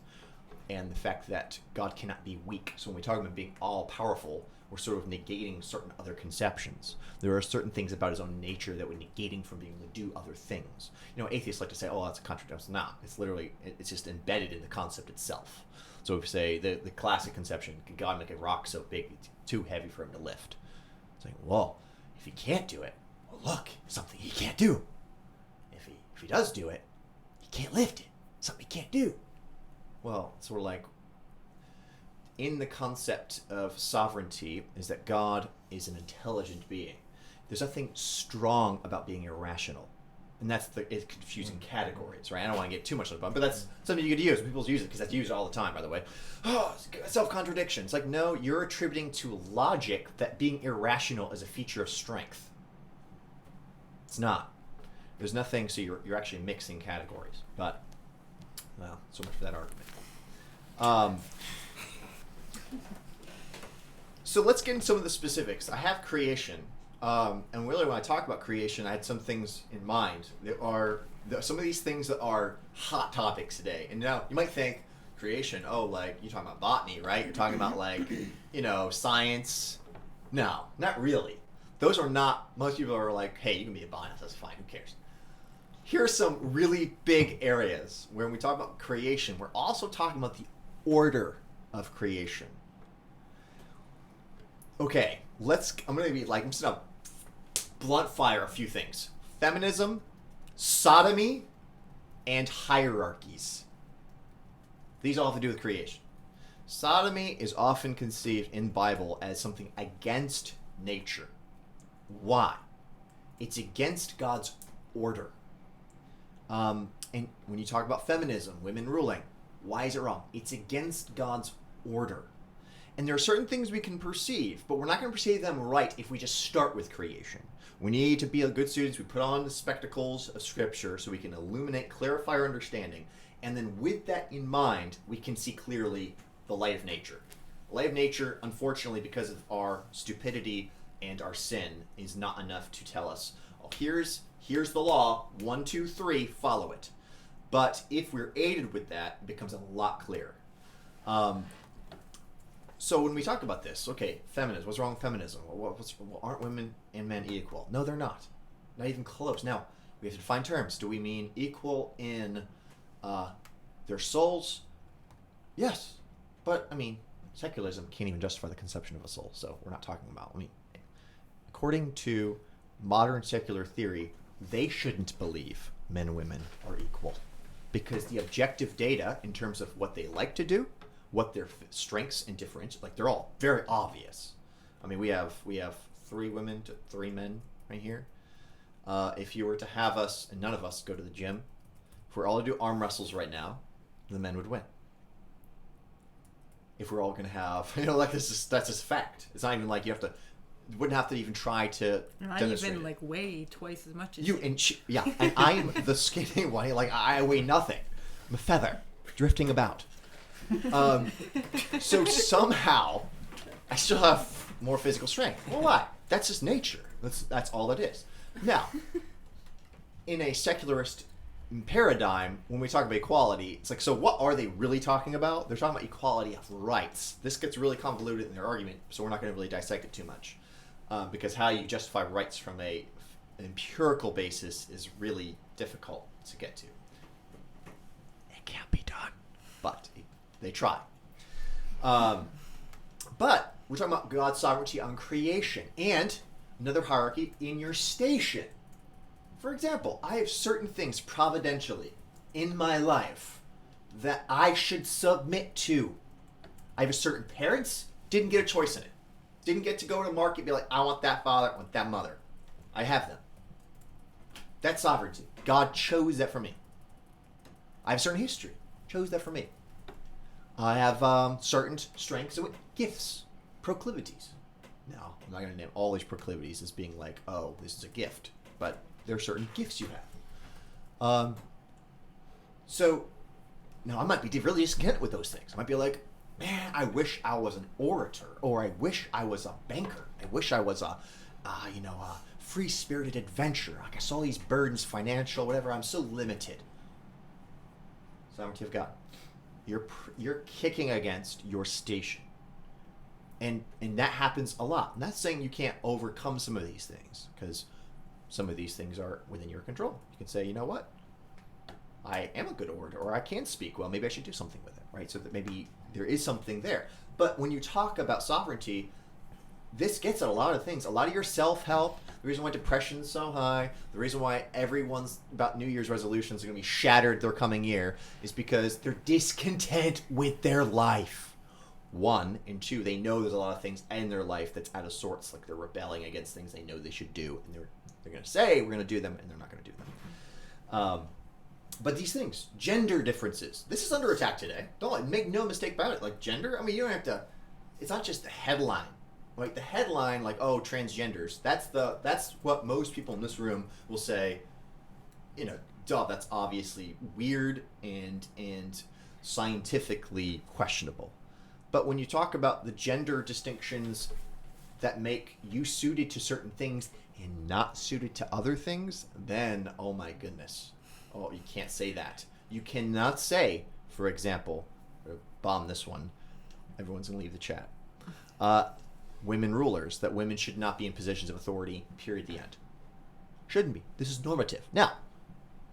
and the fact that God cannot be weak. So when we talk about being all-powerful, we're sort of negating certain other conceptions. There are certain things about his own nature that we're negating from being able to do other things. Atheists like to say, oh, that's a contradiction. No, it's just embedded in the concept itself. So if we say the classic conception, can God make a rock so big it's too heavy for him to lift? It's like, well, if he can't do it, well, look, something he can't do. If he does do it, he can't lift it. Something he can't do. Well, sort of like in the concept of sovereignty is that God is an intelligent being. There's nothing strong about being irrational. And that's it's confusing categories, right? I don't want to get too much on the bun, but that's something you could use. People use it because that's used all the time, by the way. Oh, self-contradiction. It's like, no, you're attributing to logic that being irrational is a feature of strength. It's not. There's nothing, so you're actually mixing categories. But, well, so much for that argument. So let's get into some of the specifics. I have creation. And really, when I talk about creation, I had some things in mind. There are some of these things that are hot topics today. And now you might think, creation, oh, you're talking about botany, right? You're talking about science. No, not really. Those are not, most people are like, hey, you can be a botanist, that's fine, who cares? Here are some really big areas where when we talk about creation, we're also talking about the order of creation. Okay, I'm just gonna blunt fire a few things. Feminism, sodomy, and hierarchies. These all have to do with creation. Sodomy is often conceived in the Bible as something against nature. Why? It's against God's order. And when you talk about feminism, women ruling, why is it wrong? It's against God's order. And there are certain things we can perceive, but we're not going to perceive them right if we just start with creation. We need to be good students. We put on the spectacles of Scripture so we can illuminate, clarify our understanding. And then with that in mind, we can see clearly the light of nature. The light of nature, unfortunately, because of our stupidity and our sin, is not enough to tell us, oh, here's the law, 1, 2, 3, follow it. But if we're aided with that, it becomes a lot clearer. So when we talk about this, okay, feminism, what's wrong with feminism? Aren't women and men equal? No, they're not. Not even close. Now, we have to define terms. Do we mean equal in their souls? Yes. But, secularism can't even justify the conception of a soul. So we're not talking about. I mean, according to modern secular theory, they shouldn't believe men and women are equal, because the objective data in terms of what they like to do, what their strengths and differential, like they're all very obvious. I mean, we have 3 women to 3 men right here. If you were to have us and none of us go to the gym, if we're all to do arm wrestles right now, the men would win. If we're all going to have, like that's just fact. It's not even like you wouldn't have to even try to And I demonstrate even it. like weigh twice as much as You and and I'm the skinny one. Like I weigh nothing. I'm a feather drifting about. So somehow I still have more physical strength. Well, why? That's just nature. That's all it is. Now, in a secularist paradigm, when we talk about equality, it's like, so what are they really talking about? They're talking about equality of rights. This gets really convoluted in their argument, so we're not going to really dissect it too much, because how you justify rights from an empirical basis is really difficult to get to. It can't be done, but they try. But we're talking about God's sovereignty on creation and another hierarchy in your station. For example, I have certain things providentially in my life that I should submit to. I have a certain parents, didn't get a choice in it. Didn't get to go to the market and be like, I want that father, I want that mother. I have them. That's sovereignty. God chose that for me. I have certain history. Chose that for me. I have certain strengths and gifts, proclivities. Now, I'm not going to name all these proclivities as being like, oh, this is a gift. But there are certain gifts you have. So, now I might be really discontent with those things. I might be like, man, I wish I was an orator, or I wish I was a banker. I wish I was a free-spirited adventurer. Like I saw these burdens, financial, whatever. I'm so limited. Sovereignty of God. You're kicking against your station. And that happens a lot. I'm not saying you can't overcome some of these things, because some of these things are within your control. You can say, you know what? I am a good orator, or I can speak well. Maybe I should do something with it, right? So that maybe there is something there. But when you talk about sovereignty, this gets at a lot of things. A lot of your self-help, the reason why depression is so high, the reason why everyone's about New Year's resolutions are going to be shattered their coming year is because they're discontent with their life. 1, and 2, they know there's a lot of things in their life that's out of sorts, like they're rebelling against things they know they should do, and they're going to say we're going to do them, and they're not going to do them. But these things, gender differences, this is under attack today. Don't make no mistake about it. Like gender, I mean, you don't have to. It's not just the headline. Like the headline, like, oh, transgenders. That's what most people in this room will say. You know, duh, that's obviously weird and scientifically questionable. But when you talk about the gender distinctions that make you suited to certain things and not suited to other things, then, oh my goodness. Oh, you can't say that. You cannot say, for example, bomb this one. Everyone's going to leave the chat. Women rulers, that women should not be in positions of authority, period, the end. Shouldn't be. This is normative. Now,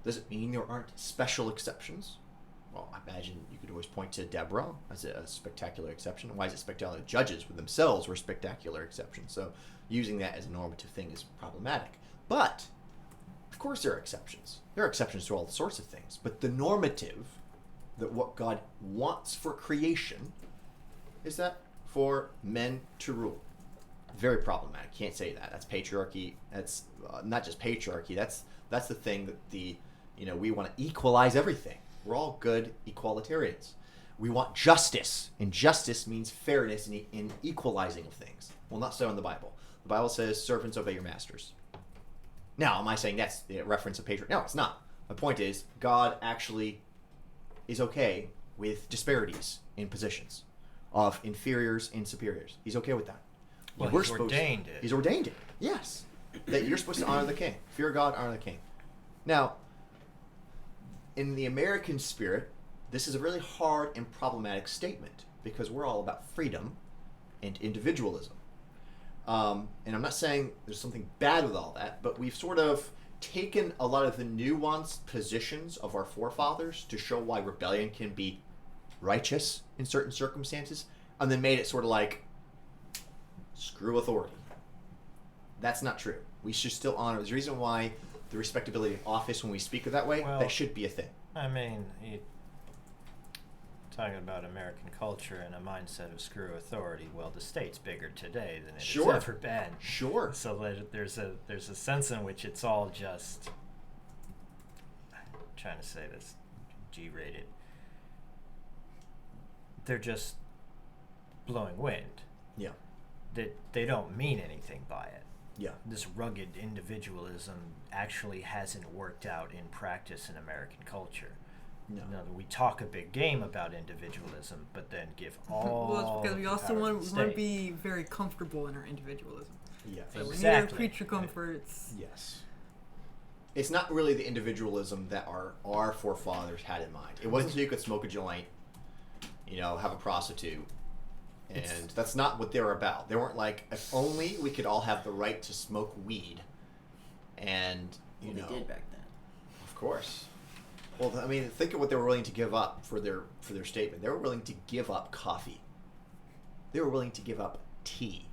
does it mean there aren't special exceptions? Well, I imagine you could always point to Deborah as a spectacular exception. Why is it spectacular? Judges with themselves were spectacular exceptions. So using that as a normative thing is problematic. But, of course there are exceptions. There are exceptions to all sorts of things. But the normative, that what God wants for creation, is that for men to rule. Very problematic. Can't say that. That's patriarchy. That's not just patriarchy. That's the thing that we want to equalize everything. We're all good equalitarians. We want justice, and justice means fairness in equalizing of things. Well, not so in the Bible. The Bible says, servants, obey your masters. Now, am I saying that's the reference of patriarchy? No, it's not. My point is, God actually is okay with disparities in positions of inferiors and superiors. He's okay with that. Well, he's ordained it. He's ordained it, yes. That you're supposed to honor the king. Fear God, honor the king. Now, in the American spirit, this is a really hard and problematic statement because we're all about freedom and individualism. And I'm not saying there's something bad with all that, but we've sort of taken a lot of the nuanced positions of our forefathers to show why rebellion can be righteous in certain circumstances, and then made it sort of like screw authority. That's not true. We should still honor. There's a reason why the respectability of office, when we speak of that way, Well, that should be a thing. I mean, talking about American culture and a mindset of screw authority. Well, the state's bigger today than it's Sure. ever been. Sure. So there's a sense in which it's all just. I'm trying to say this, G-rated. They're just blowing wind. Yeah. They don't mean anything by it. Yeah. This rugged individualism actually hasn't worked out in practice in American culture. No. No, we talk a big game about individualism, but then give all. Well, it's because we the also power to want the to state. be very comfortable in our individualism. Yeah. So we need Exactly. our creature comforts. Yes. It's not really the individualism that our forefathers had in mind. It wasn't so you could smoke a joint, have a prostitute. And that's not what they were about. They weren't like, if only we could all have the right to smoke weed. And, Well, they did back then. Of course. Well, I mean, think of what they were willing to give up for their statement. They were willing to give up coffee. They were willing to give up tea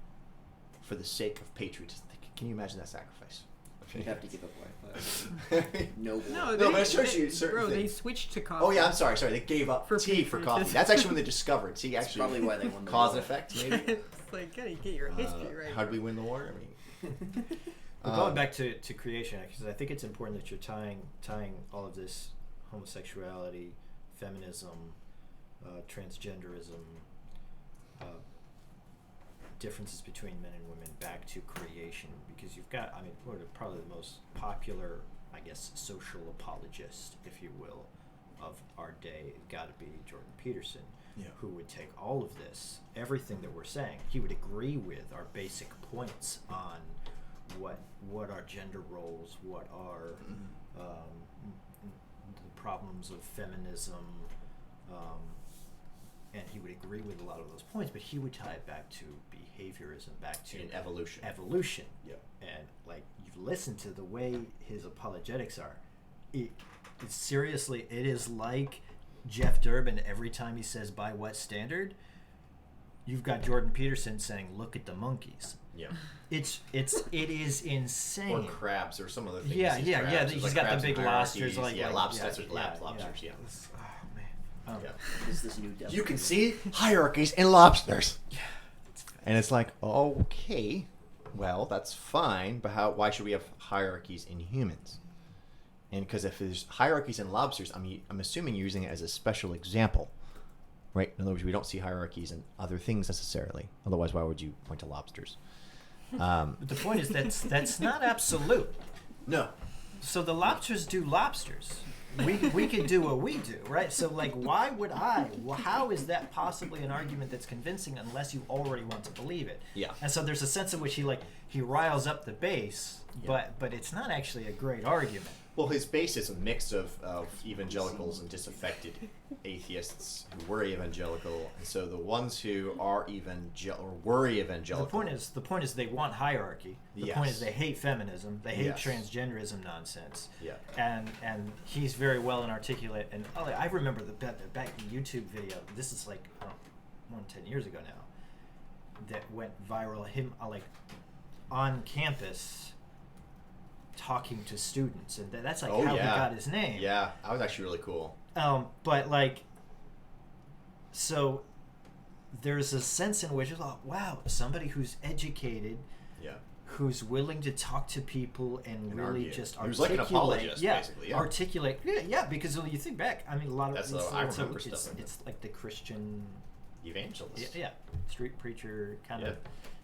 for the sake of patriotism. Can you imagine that sacrifice? You have to give up Wi-Fi. No. No, but it shows you certain bro, they things. switched to coffee. Oh yeah, I'm sorry. They gave up For tea for patriotism. coffee. That's actually when they discovered tea. That's Actually, probably why they won the cause war. and effect. Maybe. It's like, gotta get your history right. How did we win the war? I mean, But going back to creation, because I think it's important that you're tying all of this homosexuality, feminism, transgenderism, differences between men and women back to creation, because you've got, I mean, one of the, probably the most popular, I guess, social apologist, if you will, of our day, got to be Jordan Peterson, who would take all of this, everything that we're saying, he would agree with our basic points on what are gender roles, what are the problems of feminism, and he would agree with a lot of those points, but he would tie it back to behaviorism, back to in evolution. evolution. Yep. And like, you've listened to the way his apologetics are, it seriously, it is like Jeff Durbin every time he says by what standard. You've got Jordan Peterson saying, look at the monkeys. Yeah. It is insane. Or crabs or some other things. Yeah, These yeah. crabs. He's There's got crabs the big and lobsters, hierarchies. like lobsters, yeah. lobsters. Yeah. Oh man. Yeah. It's this new devil. You can see hierarchies in lobsters. And it's like, okay, well, that's fine, but why should we have hierarchies in humans? And because if there's hierarchies in lobsters, I'm assuming you're using it as a special example, right? In other words, we don't see hierarchies in other things necessarily. Otherwise, why would you point to lobsters? But the point is that's not absolute. No. So the lobsters do lobsters. We can do what we do, right? So like, why would I? Well, how is that possibly an argument that's convincing unless you already want to believe it? Yeah. And so there's a sense in which he riles up the base, Yeah. but it's not actually a great argument. Well, his base is a mix of evangelicals and disaffected atheists who were evangelical, and so the ones who are were evangelical. The point is they want hierarchy. The Yes. point is they hate feminism. They hate Yes. transgenderism nonsense. Yeah. And he's very well and articulate. And I remember the back YouTube video. This is like more than 10 years ago now. That went viral. Him on campus talking to students, and that's like how he got his name. Yeah, that was actually really cool. But so there's a sense in which it's like, wow, somebody who's educated, Yeah. who's willing to talk to people and really argue. just He was like an apologist, basically, yeah. articulate, because when you think back, I mean, a lot of That's it's, I it's, remember stuff it's, like that. it's like the Christian, Evangelist. street preacher kind of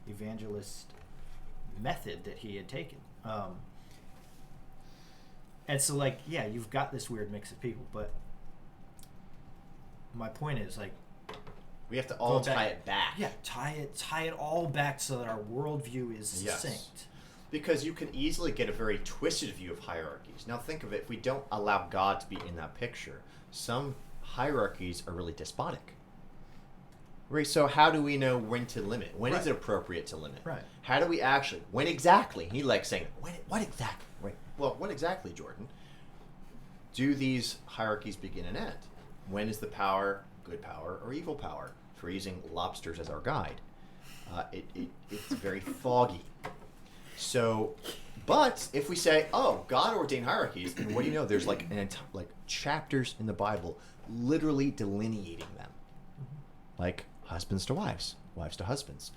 evangelist method that he had taken. And so, you've got this weird mix of people, but my point is, We have to all Going back- tie it back. yeah, tie it all back so that our worldview is Yes. succinct. Because you can easily get a very twisted view of hierarchies. Now think of it, if we don't allow God to be in that picture, some hierarchies are really despotic. Right, so how do we know when to limit? When is Right. it appropriate to limit? Right. How do we actually, when exactly? He likes saying, what exactly? Right. Well, what exactly, Jordan? Do these hierarchies begin and end? When is the power good power or evil power? we're using lobsters as our guide. It's very foggy. So, but if we say, oh, God ordained hierarchies, and what do you know? There's like like chapters in the Bible literally delineating them, like husbands to wives, wives to husbands,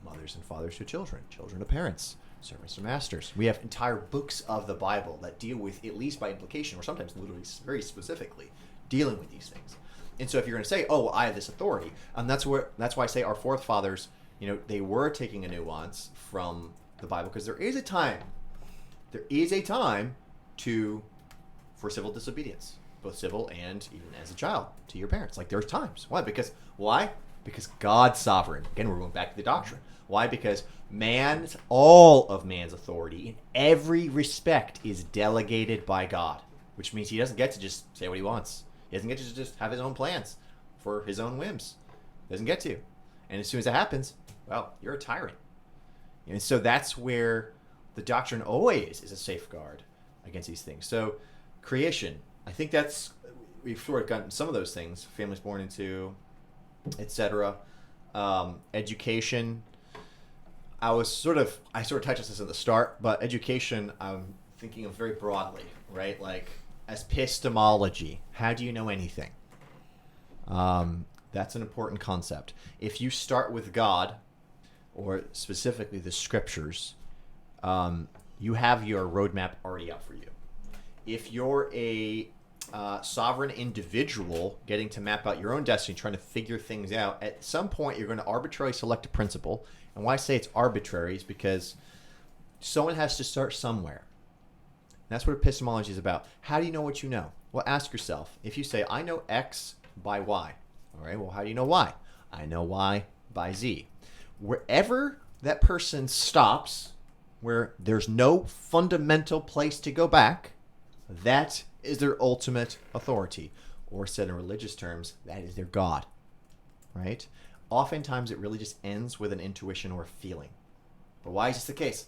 mothers and fathers to children, children to parents, servants to masters. We have entire books of the Bible that deal with, at least by implication, or sometimes literally very specifically, dealing with these things. And so if you're going to say, oh, well, I have this authority, that's why I say our forefathers, they were taking a nuance from the Bible, because there is a time for civil disobedience, both civil and even as a child to your parents. Like there's times. Why? Because God's sovereign. Again, we're going back to the doctrine. Why? Because all of man's authority in every respect is delegated by God, which means he doesn't get to just say what he wants. He doesn't get to just have his own plans for his own whims. Doesn't get to. And as soon as that happens, well, you're a tyrant. And so that's where the doctrine always is a safeguard against these things. So creation, I think we've sort of gotten some of those things, families born into, etc. Education, I sort of touched on this at the start, but education I'm thinking of very broadly, right? Like epistemology, how do you know anything? That's an important concept. If you start with God, or specifically the scriptures, you have your roadmap already out for you. If you're a sovereign individual getting to map out your own destiny, trying to figure things out, at some point you're going to arbitrarily select a principle. And why I say it's arbitrary is because someone has to start somewhere. And that's what epistemology is about. How do you know what you know? Well, ask yourself. If you say, I know X by Y. All right, well, how do you know Y? I know Y by Z. Wherever that person stops, where there's no fundamental place to go back, that is their ultimate authority. Or said in religious terms, that is their God. Right? Oftentimes it really just ends with an intuition or a feeling. But why is this the case?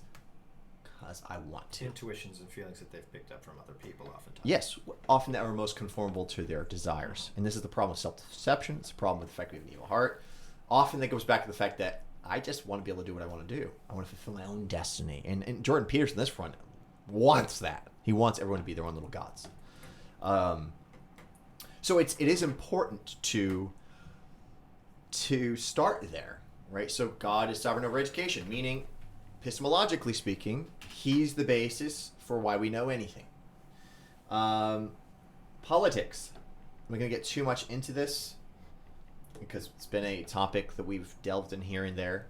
Because I want to. Intuitions and feelings that they've picked up from other people oftentimes. Yes, often that are most conformable to their desires. And this is the problem with self-deception. It's a problem with the fact we have an evil heart. Often that goes back to the fact that I just want to be able to do what I want to do. I want to fulfill my own destiny. And Jordan Peterson, this front, wants that. He wants everyone to be their own little gods. So it is important to start there, right? So God is sovereign over education, meaning, epistemologically speaking, he's the basis for why we know anything. Politics. I'm not going to get too much into this because it's been a topic that we've delved in here and there.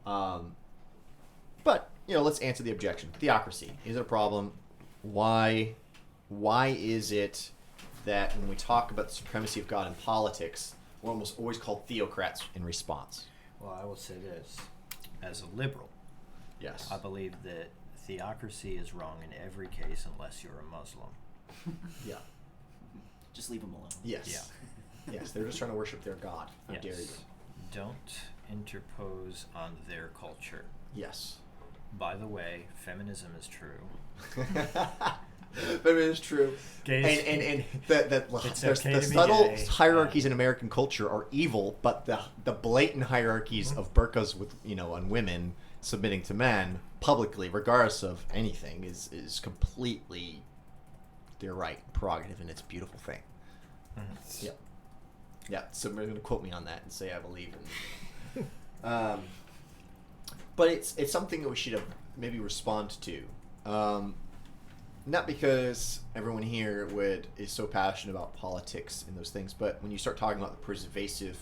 But, let's answer the objection. Theocracy. Is it a problem? Why is it that when we talk about the supremacy of God in politics, we're almost always called theocrats in response? Well, I will say this. As a liberal, Yes. I believe that theocracy is wrong in every case unless you're a Muslim. Yeah. Just leave them alone. Yes. Yeah. Yes, they're just trying to worship their God. How dare you? Don't interpose on their culture. Yes. By the way, feminism is true. But it is true. Gays, And the It's okay the to be subtle gay. hierarchies in American culture are evil, but the blatant hierarchies of burqas with on women submitting to men publicly, regardless of anything, is completely their right, prerogative, and it's a beautiful thing. Mhm. Yeah. Yeah, somebody's going to quote me on that and say I believe in but it's something that we should have maybe respond to. Not because everyone here is so passionate about politics and those things, but when you start talking about the pervasive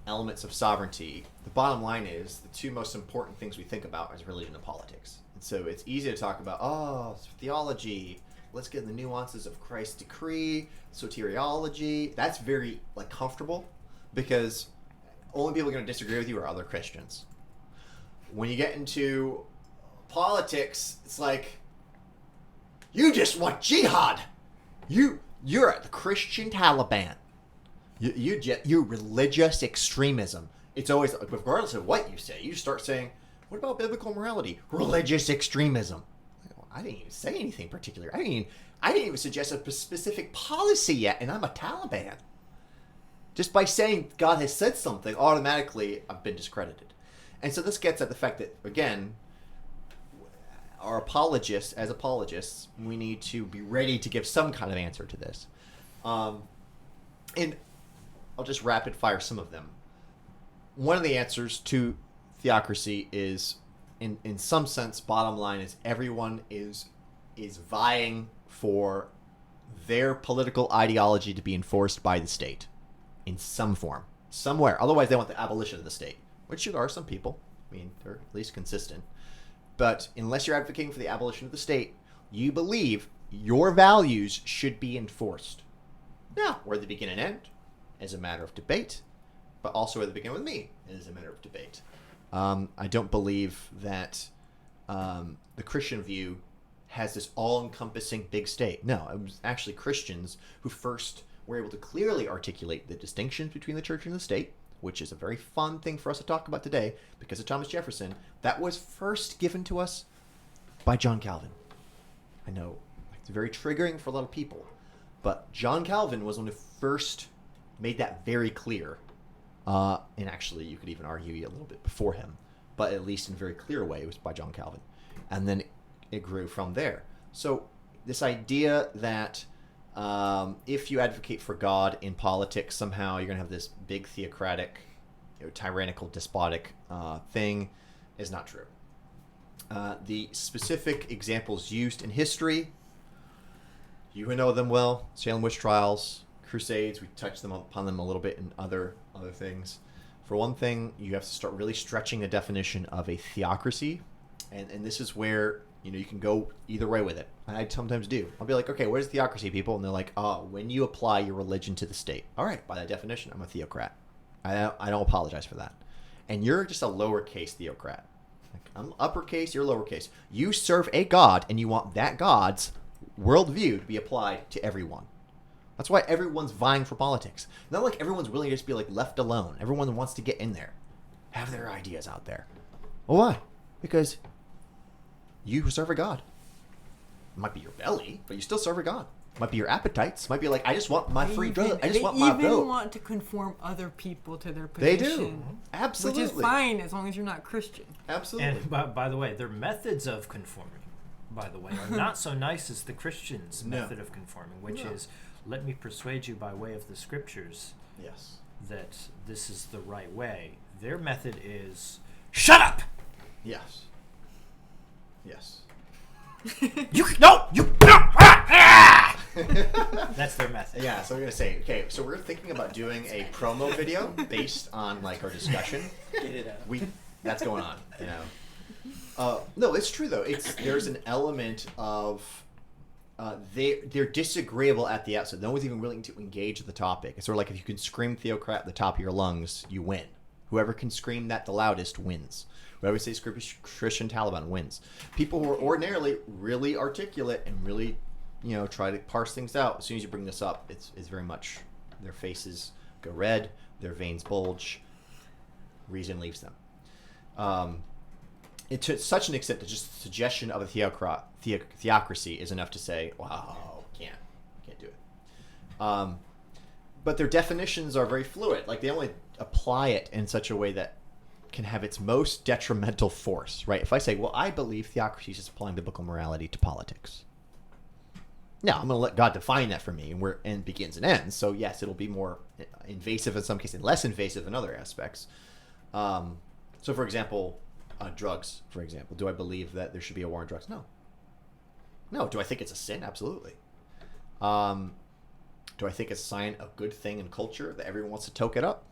elements of sovereignty, the bottom line is the two most important things we think about is religion and politics. And so it's easy to talk about, theology, let's get the nuances of Christ's decree, soteriology. That's very comfortable because only people going to disagree with you are other Christians. When you get into politics, it's like, you just want jihad. You're the Christian Taliban. You religious extremism. It's always, regardless of what you say, you start saying, what about biblical morality? Religious extremism. I didn't even say anything particular. I didn't even suggest a specific policy yet, and I'm a Taliban. Just by saying God has said something, automatically I've been discredited. And so this gets at the fact that, again, our apologists, as apologists, we need to be ready to give some kind of answer to this. And I'll just rapid fire some of them. One of the answers to theocracy is, in some sense, bottom line is everyone is vying for their political ideology to be enforced by the state in some form, somewhere. Otherwise, they want the abolition of the state, which there are some people. I mean, they're at least consistent. But unless you're advocating for the abolition of the state, you believe your values should be enforced. Now, where they begin and end is a matter of debate, but also where they begin with me is a matter of debate. I don't believe that the Christian view has this all-encompassing big state. No, it was actually Christians who first were able to clearly articulate the distinctions between the church and the state, which is a very fun thing for us to talk about today because of Thomas Jefferson. That was first given to us by John Calvin. I know it's very triggering for a lot of people, but John Calvin was one who first made that very clear. And actually, you could even argue a little bit before him, but at least in a very clear way, it was by John Calvin. And then it grew from there. So this idea that if you advocate for God in politics, somehow you're going to have this big theocratic, tyrannical, despotic thing is not true. The specific examples used in history, you know them well: Salem witch trials, Crusades. We touched upon them a little bit in other things. For one thing, you have to start really stretching the definition of a theocracy, and this is where you can go either way with it. And I sometimes do. I'll be like, okay, what is theocracy, people? And they're like, oh, when you apply your religion to the state. All right, by that definition, I'm a theocrat. I don't apologize for that. And you're just a lowercase theocrat. Like, I'm uppercase, you're lowercase. You serve a god, and you want that god's worldview to be applied to everyone. That's why everyone's vying for politics. Not like everyone's willing to just be like left alone. Everyone wants to get in there, have their ideas out there. Well, why? Because you serve a god. It might be your belly, but you still serve a god. It might be your appetites. It might be like, I just want my free vote. I just want my vote. They even want to conform other people to their They position. do. Absolutely. Which is fine as long as you're not Christian. Absolutely. And by the way, their methods of conforming, by the way, are not so nice as the Christians' method of conforming, which is, let me persuade you by way of the scriptures Yes. that this is the right way. Their method is, shut up! Yes. Yes. That's their method. Yeah, so we're going to say, okay, so we're thinking about doing a promo video based on like our discussion. Get it out. That's going on, no, it's true though. There's an element of they're disagreeable at the outset. No one's even willing to engage the topic. It's sort of like if you can scream theocrat at the top of your lungs, you win. Whoever can scream that the loudest wins. Whoever says Christian Taliban wins. People who are ordinarily really articulate and really, try to parse things out. As soon as you bring this up, it's very much their faces go red, their veins bulge, reason leaves them. It to such an extent that just the suggestion of a theocracy is enough to say, wow, can't do it. But their definitions are very fluid. Like they only apply it in such a way that can have its most detrimental force, right? If I say, well, I believe theocracy is applying biblical morality to politics. Now, I'm going to let God define that for me, and where end begins and ends. So yes, it'll be more invasive in some cases, and less invasive in other aspects. So for example, drugs, for example. Do I believe that there should be a war on drugs? No. No. Do I think it's a sin? Absolutely. Do I think it's a sign of good thing in culture that everyone wants to toke it up?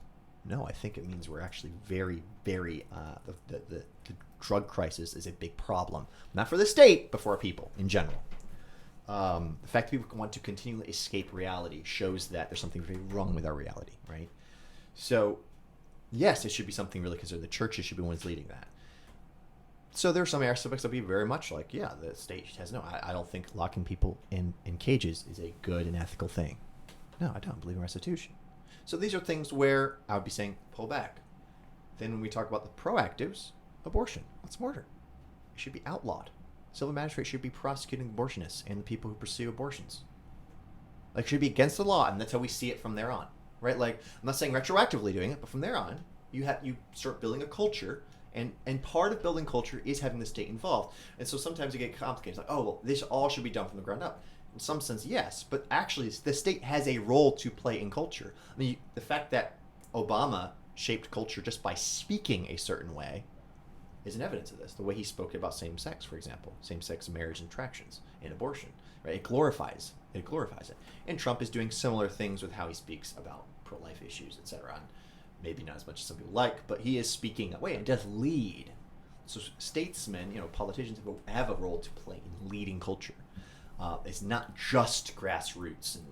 No, I think it means we're actually very, very, the drug crisis is a big problem. Not for the state, but for our people in general. The fact that people want to continually escape reality shows that there's something very wrong with our reality, right? So, yes, it should be something really considered. The churches should be the ones leading that. So there are some aspects that be very much like, yeah, the state has no. I don't think locking people in cages is a good and ethical thing. No, I don't believe in restitution. So these are things where I would be saying, pull back. Then when we talk about the proactives, abortion, that's murder. It should be outlawed. Civil magistrates should be prosecuting abortionists and the people who pursue abortions. Like, it should be against the law, and that's how we see it from there on. right? Like, I'm not saying retroactively doing it, but from there on, you start building a culture, and part of building culture is having the state involved. And so sometimes you get complicated. It's like, oh, well, this all should be done from the ground up. In some sense, yes, but actually, the state has a role to play in culture. I mean, the fact that Obama shaped culture just by speaking a certain way is an evidence of this. The way he spoke about same-sex, for example, same-sex marriage and attractions and abortion, right? It glorifies it. And Trump is doing similar things with how he speaks about pro-life issues, etc. And maybe not as much as some people like, but he is speaking that way and does lead. So statesmen, politicians have a role to play in leading culture. It's not just grassroots and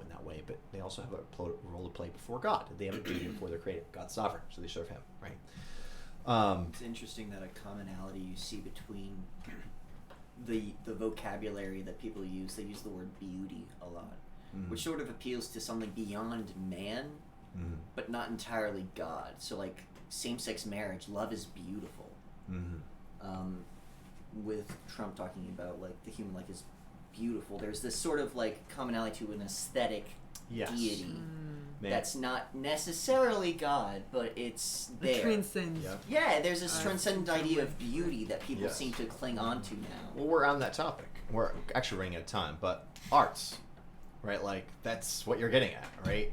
in that way, but they also have a role to play before God. They have a duty before they're created. God's sovereign, so they serve Him, right? It's interesting that a commonality you see between the vocabulary that people use. They use the word beauty a lot, which sort of appeals to something beyond man, but not entirely God. So like same-sex marriage, love is beautiful. With Trump talking about like the human life is beautiful, there's this sort of like commonality to an aesthetic deity that's not necessarily God, but it's there. It transcends. Yeah, there's this transcendent idea of beauty that people seem to cling on to now. Well, we're on that topic. We're actually running out of time, but arts, right? Like, that's what you're getting at, right?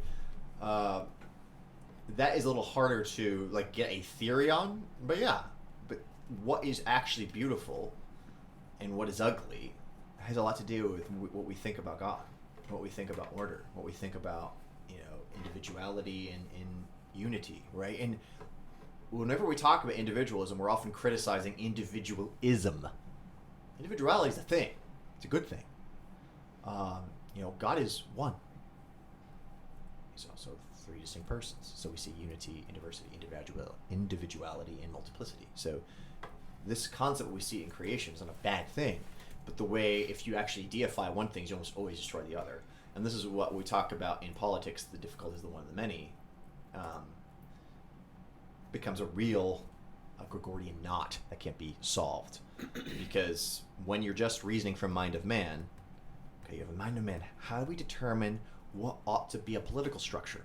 That is a little harder to, like, get a theory on, but what is actually beautiful and what is ugly has a lot to do with what we think about God, what we think about order, what we think about, individuality and unity, right? And whenever we talk about individualism, we're often criticizing individualism. Individuality is a thing. It's a good thing. God is one. He's also three distinct persons. So we see unity and diversity, individuality and multiplicity. So this concept we see in creation is not a bad thing, but the way, if you actually deify one thing, you almost always destroy the other. And this is what we talk about in politics, the difficulty is the one of the many, becomes a real Gregorian knot that can't be solved. Because when you're just reasoning from mind of man, okay, you have a mind of man, how do we determine what ought to be a political structure?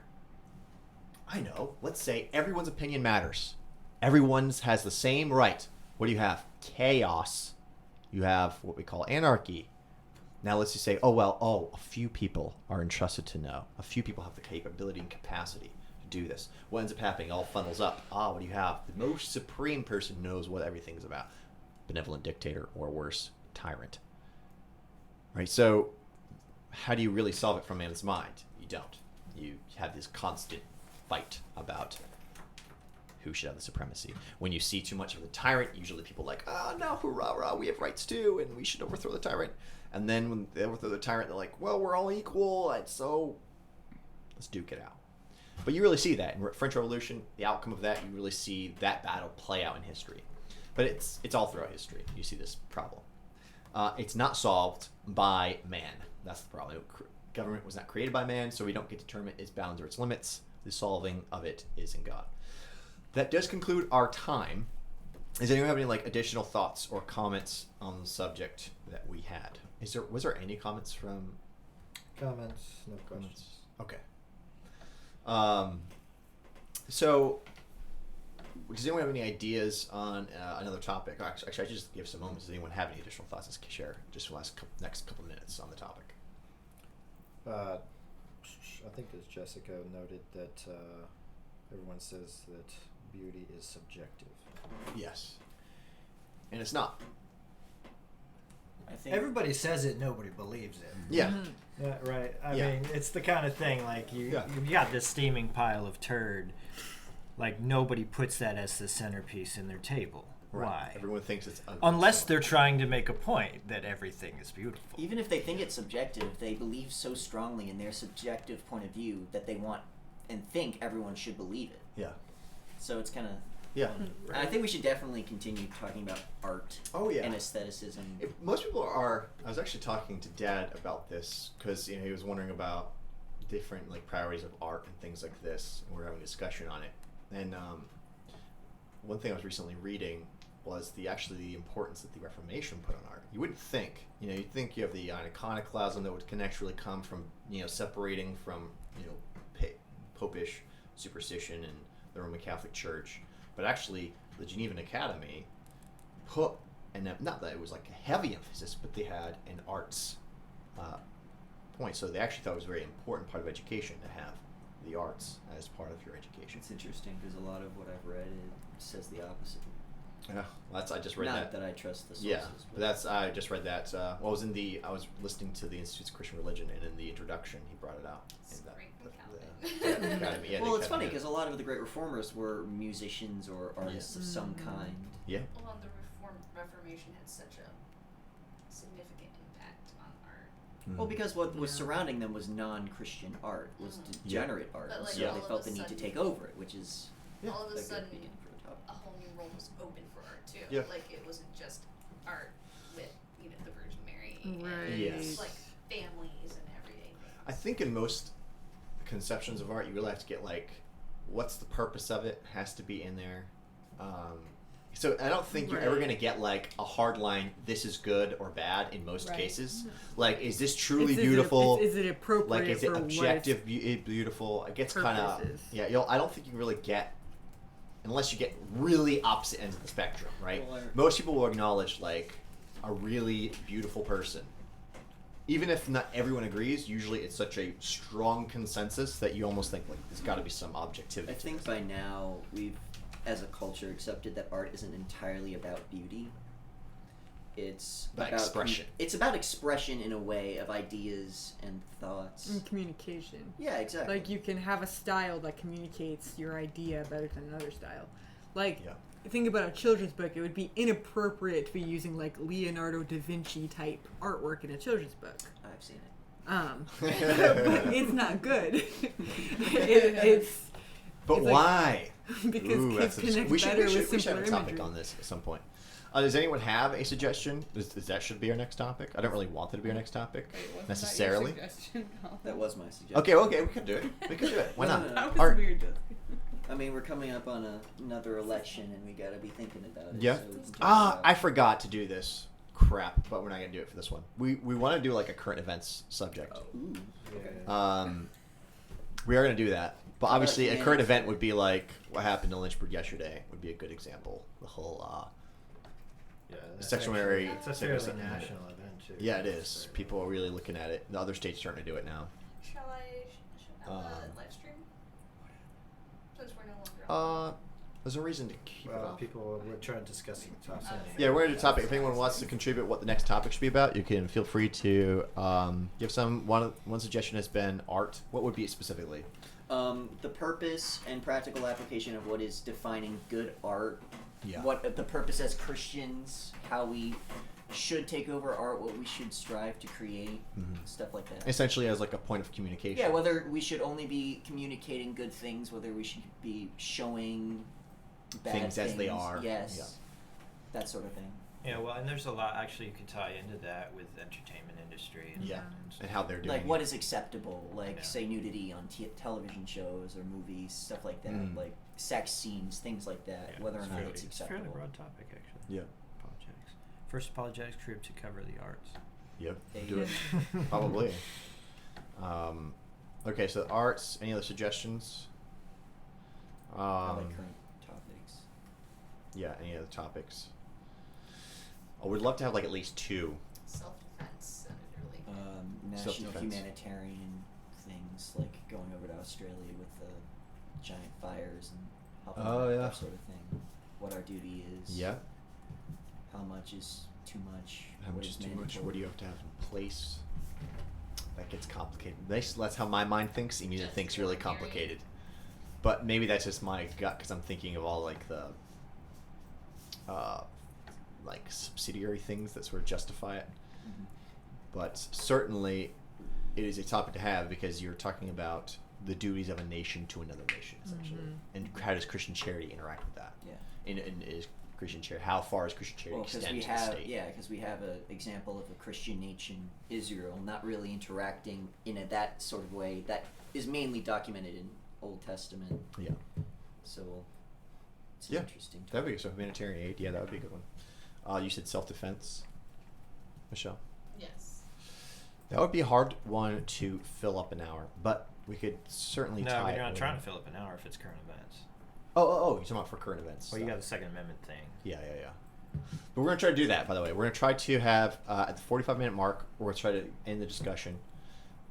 I know, let's say everyone's opinion matters. Everyone has the same right. What do you have? Chaos. You have what we call anarchy. Now let's just say, a few people are entrusted to know. A few people have the capability and capacity to do this. What ends up happening? It all funnels up. What do you have? The most supreme person knows what everything's about. Benevolent dictator, or worse, tyrant. Right? So how do you really solve it from man's mind? You don't. You have this constant fight about who should have the supremacy. When you see too much of the tyrant, usually people are like, no, hurrah, we have rights too, and we should overthrow the tyrant. And then when they overthrow the tyrant, they're like, well, we're all equal, and so let's duke it out. But you really see that in French Revolution, the outcome of that, you really see that battle play out in history. But it's all throughout history. You see this problem. It's not solved by man. That's the problem. Government was not created by man, so we don't get to determine its bounds or its limits. The solving of it is in God. That does conclude our time. Does anyone have any additional thoughts or comments on the subject that we had? Was there any comments from? Comments? No comments. Okay. So, does anyone have any ideas on another topic? Actually, I just give some moments. Does anyone have any additional thoughts to share just for the next couple minutes on the topic? I think as Jessica noted that everyone says that beauty is subjective. Yes. And it's not. I think Everybody says it, nobody believes it. Yeah. Yeah, right. I Yeah. mean, it's the kind of thing like you got this steaming pile of turd. Like nobody puts that as the centerpiece in their table. Right. Why? Everyone thinks it's ugly. Unless they're trying to make a point that everything is beautiful. even if they think it's subjective, they believe so strongly in their subjective point of view that they want and think everyone should believe it. Yeah. So it's kind of. Yeah. I think we should definitely continue talking about art Oh, yeah. and aestheticism. If most people are. I was actually talking to Dad about this because he was wondering about different priorities of art and things like this. And we're having a discussion on it. And one thing I was recently reading was the importance that the Reformation put on art. You wouldn't think. You'd think you have the iconoclasm that would naturally come from separating from popish superstition and the Roman Catholic Church, but actually the Genevan Academy put, and not that it was like a heavy emphasis, but they had an arts point. So they actually thought it was a very important part of education to have the arts as part of your education. It's interesting because a lot of what I've read it says the opposite. Yeah, that's I just read Not that. I trust the sources. Yeah, but that's I just read that. Well, I was listening to the Institutes of Christian Religion, and in the introduction, he brought it out. In the academy. Yeah, well, the it's funny academy. because a lot of the great reformers were musicians or artists of some kind. Yeah. Well, the Reformation had such a significant impact on art. Well, because what was Yeah. surrounding them was non-Christian art, was degenerate art, But, and like, so all they of felt a the need to sudden- take over it, which is All of a a good sudden, beginning for a topic. a whole new world was open for art too. Yeah. Like it wasn't just art with the Virgin Mary, Right. and Yes. like families and everyday things. I think in most conceptions of art, you really have to get like, what's the purpose of it? Has to be in there. So I don't think you're ever Right. gonna get like a hard line. This is good or bad in most Right. cases. Like, is this truly Is it- beautiful? Is it appropriate? Like, is it for what objective beautiful? It gets kind of purpose is. yeah. I don't think you can really get unless you get really opposite ends of the spectrum, right? Well, Most people will acknowledge like a really beautiful person. Even if not everyone agrees, usually it's such a strong consensus that you almost think like there's got to be some objectivity. I to think this. by now we've, as a culture, accepted that art isn't entirely about beauty. It's About about expression. It's about expression in a way of ideas and thoughts. And communication. Yeah, exactly. Like you can have a style that communicates your idea better than another style. Like Yeah. think about a children's book, it would be inappropriate to be using like Leonardo da Vinci type artwork in a children's book. I've seen it. But it's not good. It's But it's like- why? because Ooh, kids that's connect we should, better we should, with we should have simpler a topic imagery. on this at some point. Does anyone have a suggestion? Does that should be our next topic? I don't really want it to be our next topic necessarily. That was my suggestion. Okay, we could do it. We could do it. Why No, not? no, no. That was Art- weird. I mean, we're coming up on another election, and we gotta be thinking about it. Yeah. So we can talk about I forgot to do this. Crap, but we're not gonna do it for this one. We want to do like a current events subject. Ooh. Okay. We are gonna do that, but obviously a yeah. current event would be like what happened in Lynchburg yesterday. Would be a good example. The whole Yeah, that's Sexual actually- Mary- It's a sexual fairly Mary- national event too. yeah, it is. People are really looking at it. The other states are starting to do it now. Shall I live stream? Since we're no longer. There's a reason to keep it Well, off. people we're trying to discuss it. Yeah, we're going to do a topic. If anyone wants to contribute what the next topic should be about, you can feel free to give some. One suggestion has been art. What would be it specifically? The purpose and practical application of what is defining good art. Yeah. What the purpose as Christians, how we should take over art, what we should strive to create, stuff like that. Essentially, as like a point of communication. Yeah, whether we should only be communicating good things, whether we should be showing bad Things as they are. Yes. Yeah. That sort of thing. Yeah, well, and there's a lot actually you can tie into that with the entertainment industry. And, Yeah. stuff. And how they're doing. Like it. what is acceptable, like Yeah. say nudity on television shows or movies, stuff like that, like sex scenes, things like that. Yeah, whether or not fairly, it's a acceptable. fairly broad topic, actually. Yeah. Apologetics. First apologetics group to cover the arts. Yep. There you Do it. go. Probably. Okay, so arts. Any other suggestions? I like current topics. Yeah. Any other topics? Oh, we'd love to have like at least two. Self-defense sounded really good. National Self-defense. humanitarian things like going over to Australia with the giant fires and helping Oh, out, yeah. that sort of thing. What our duty is. Yeah. How much is too much? How what much is too much? mandatory. What do you have to have in place? That gets complicated. That's how my mind thinks. Immediately thinks really complicated. But maybe that's just my gut because I'm thinking of all like the like subsidiary things that sort of justify it. Mhm. But certainly, it is a topic to have because you're talking about the duties of a nation to another nation, essentially, and how does Christian charity interact with that? Yeah. And is Christian charity? How far is Christian charity Well, because extend we to the have state? because we have an example of a Christian nation, Israel, not really interacting in that sort of way that is mainly documented in Old Testament. Yeah. So it's Yeah. interesting. That'd be so humanitarian aid. Yeah, that would be a good one. You said self-defense, Michelle. Yes. That would be a hard one to fill up an hour, but We could certainly No, tie but it you're not with- trying to fill up an hour if it's current events. Oh, you're talking about for current events. Well, you stuff. got the Second Amendment thing. Yeah. But we're gonna try to do that. By the way, we're gonna try to have at the 45-minute mark. We're gonna try to end the discussion,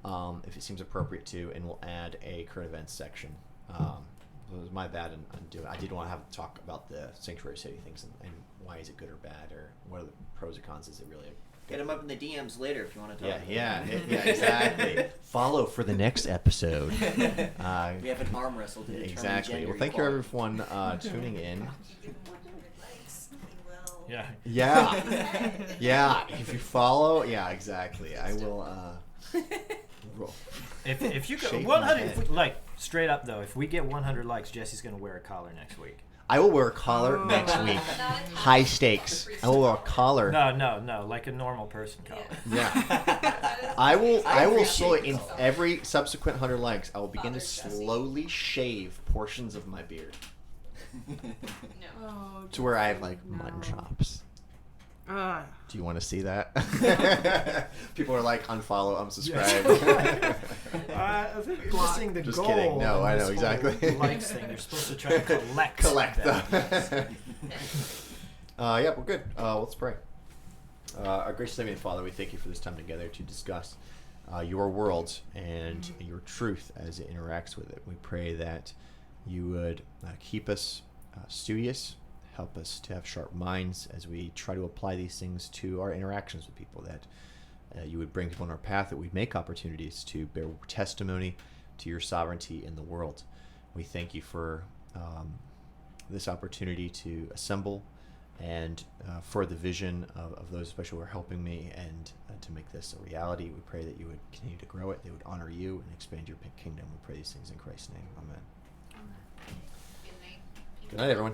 if it seems appropriate to, and we'll add a current events section. It was my bad in doing. I did want to have talk about the sanctuary city things and why is it good or bad, or what are the pros and cons? Is it really? Get them up in the DMs later if you want to talk. Yeah, exactly. Follow for the next episode. We have an arm wrestle to determine Exactly. gender Well, thank you equality. everyone tuning in. If you give them 100 likes, we will. Yeah. Yeah. Yeah. If you follow, yeah, exactly. I will. Roll. If you go Shaking 100, head. if we, like straight up though, if we get 100 likes, Jesse's gonna wear a collar next week. I will wear a collar Oh. next week. Not High stakes. I will wear a collar. No, like a normal person collar. Yeah. I will appreciate slowly in this. every subsequent 100 likes. I will begin to Father Jesse. slowly shave portions of my beard No. Oh, to where I have Jesse, like mutton no. chops. Ah. Do you want to see that? People are like unfollow, unsubscribe. I think you're missing the Just goal. kidding. No, in I this know, whole exactly. Likes thing. You're supposed to try to collect. Collect them. them. Yeah, we're good. Let's pray. Our gracious Heavenly Father, we thank you for this time together to discuss your world and your truth as it interacts with it. We pray that you would keep us studious, help us to have sharp minds as we try to apply these things to our interactions with people, that you would bring people on our path, that we'd make opportunities to bear testimony to your sovereignty in the world. We thank you for this opportunity to assemble and for the vision of those especially who are helping me and to make this a reality. We pray that you would continue to grow it, they would honor you and expand your kingdom. We pray these things in Christ's name. Amen. Good night. Good night, everyone.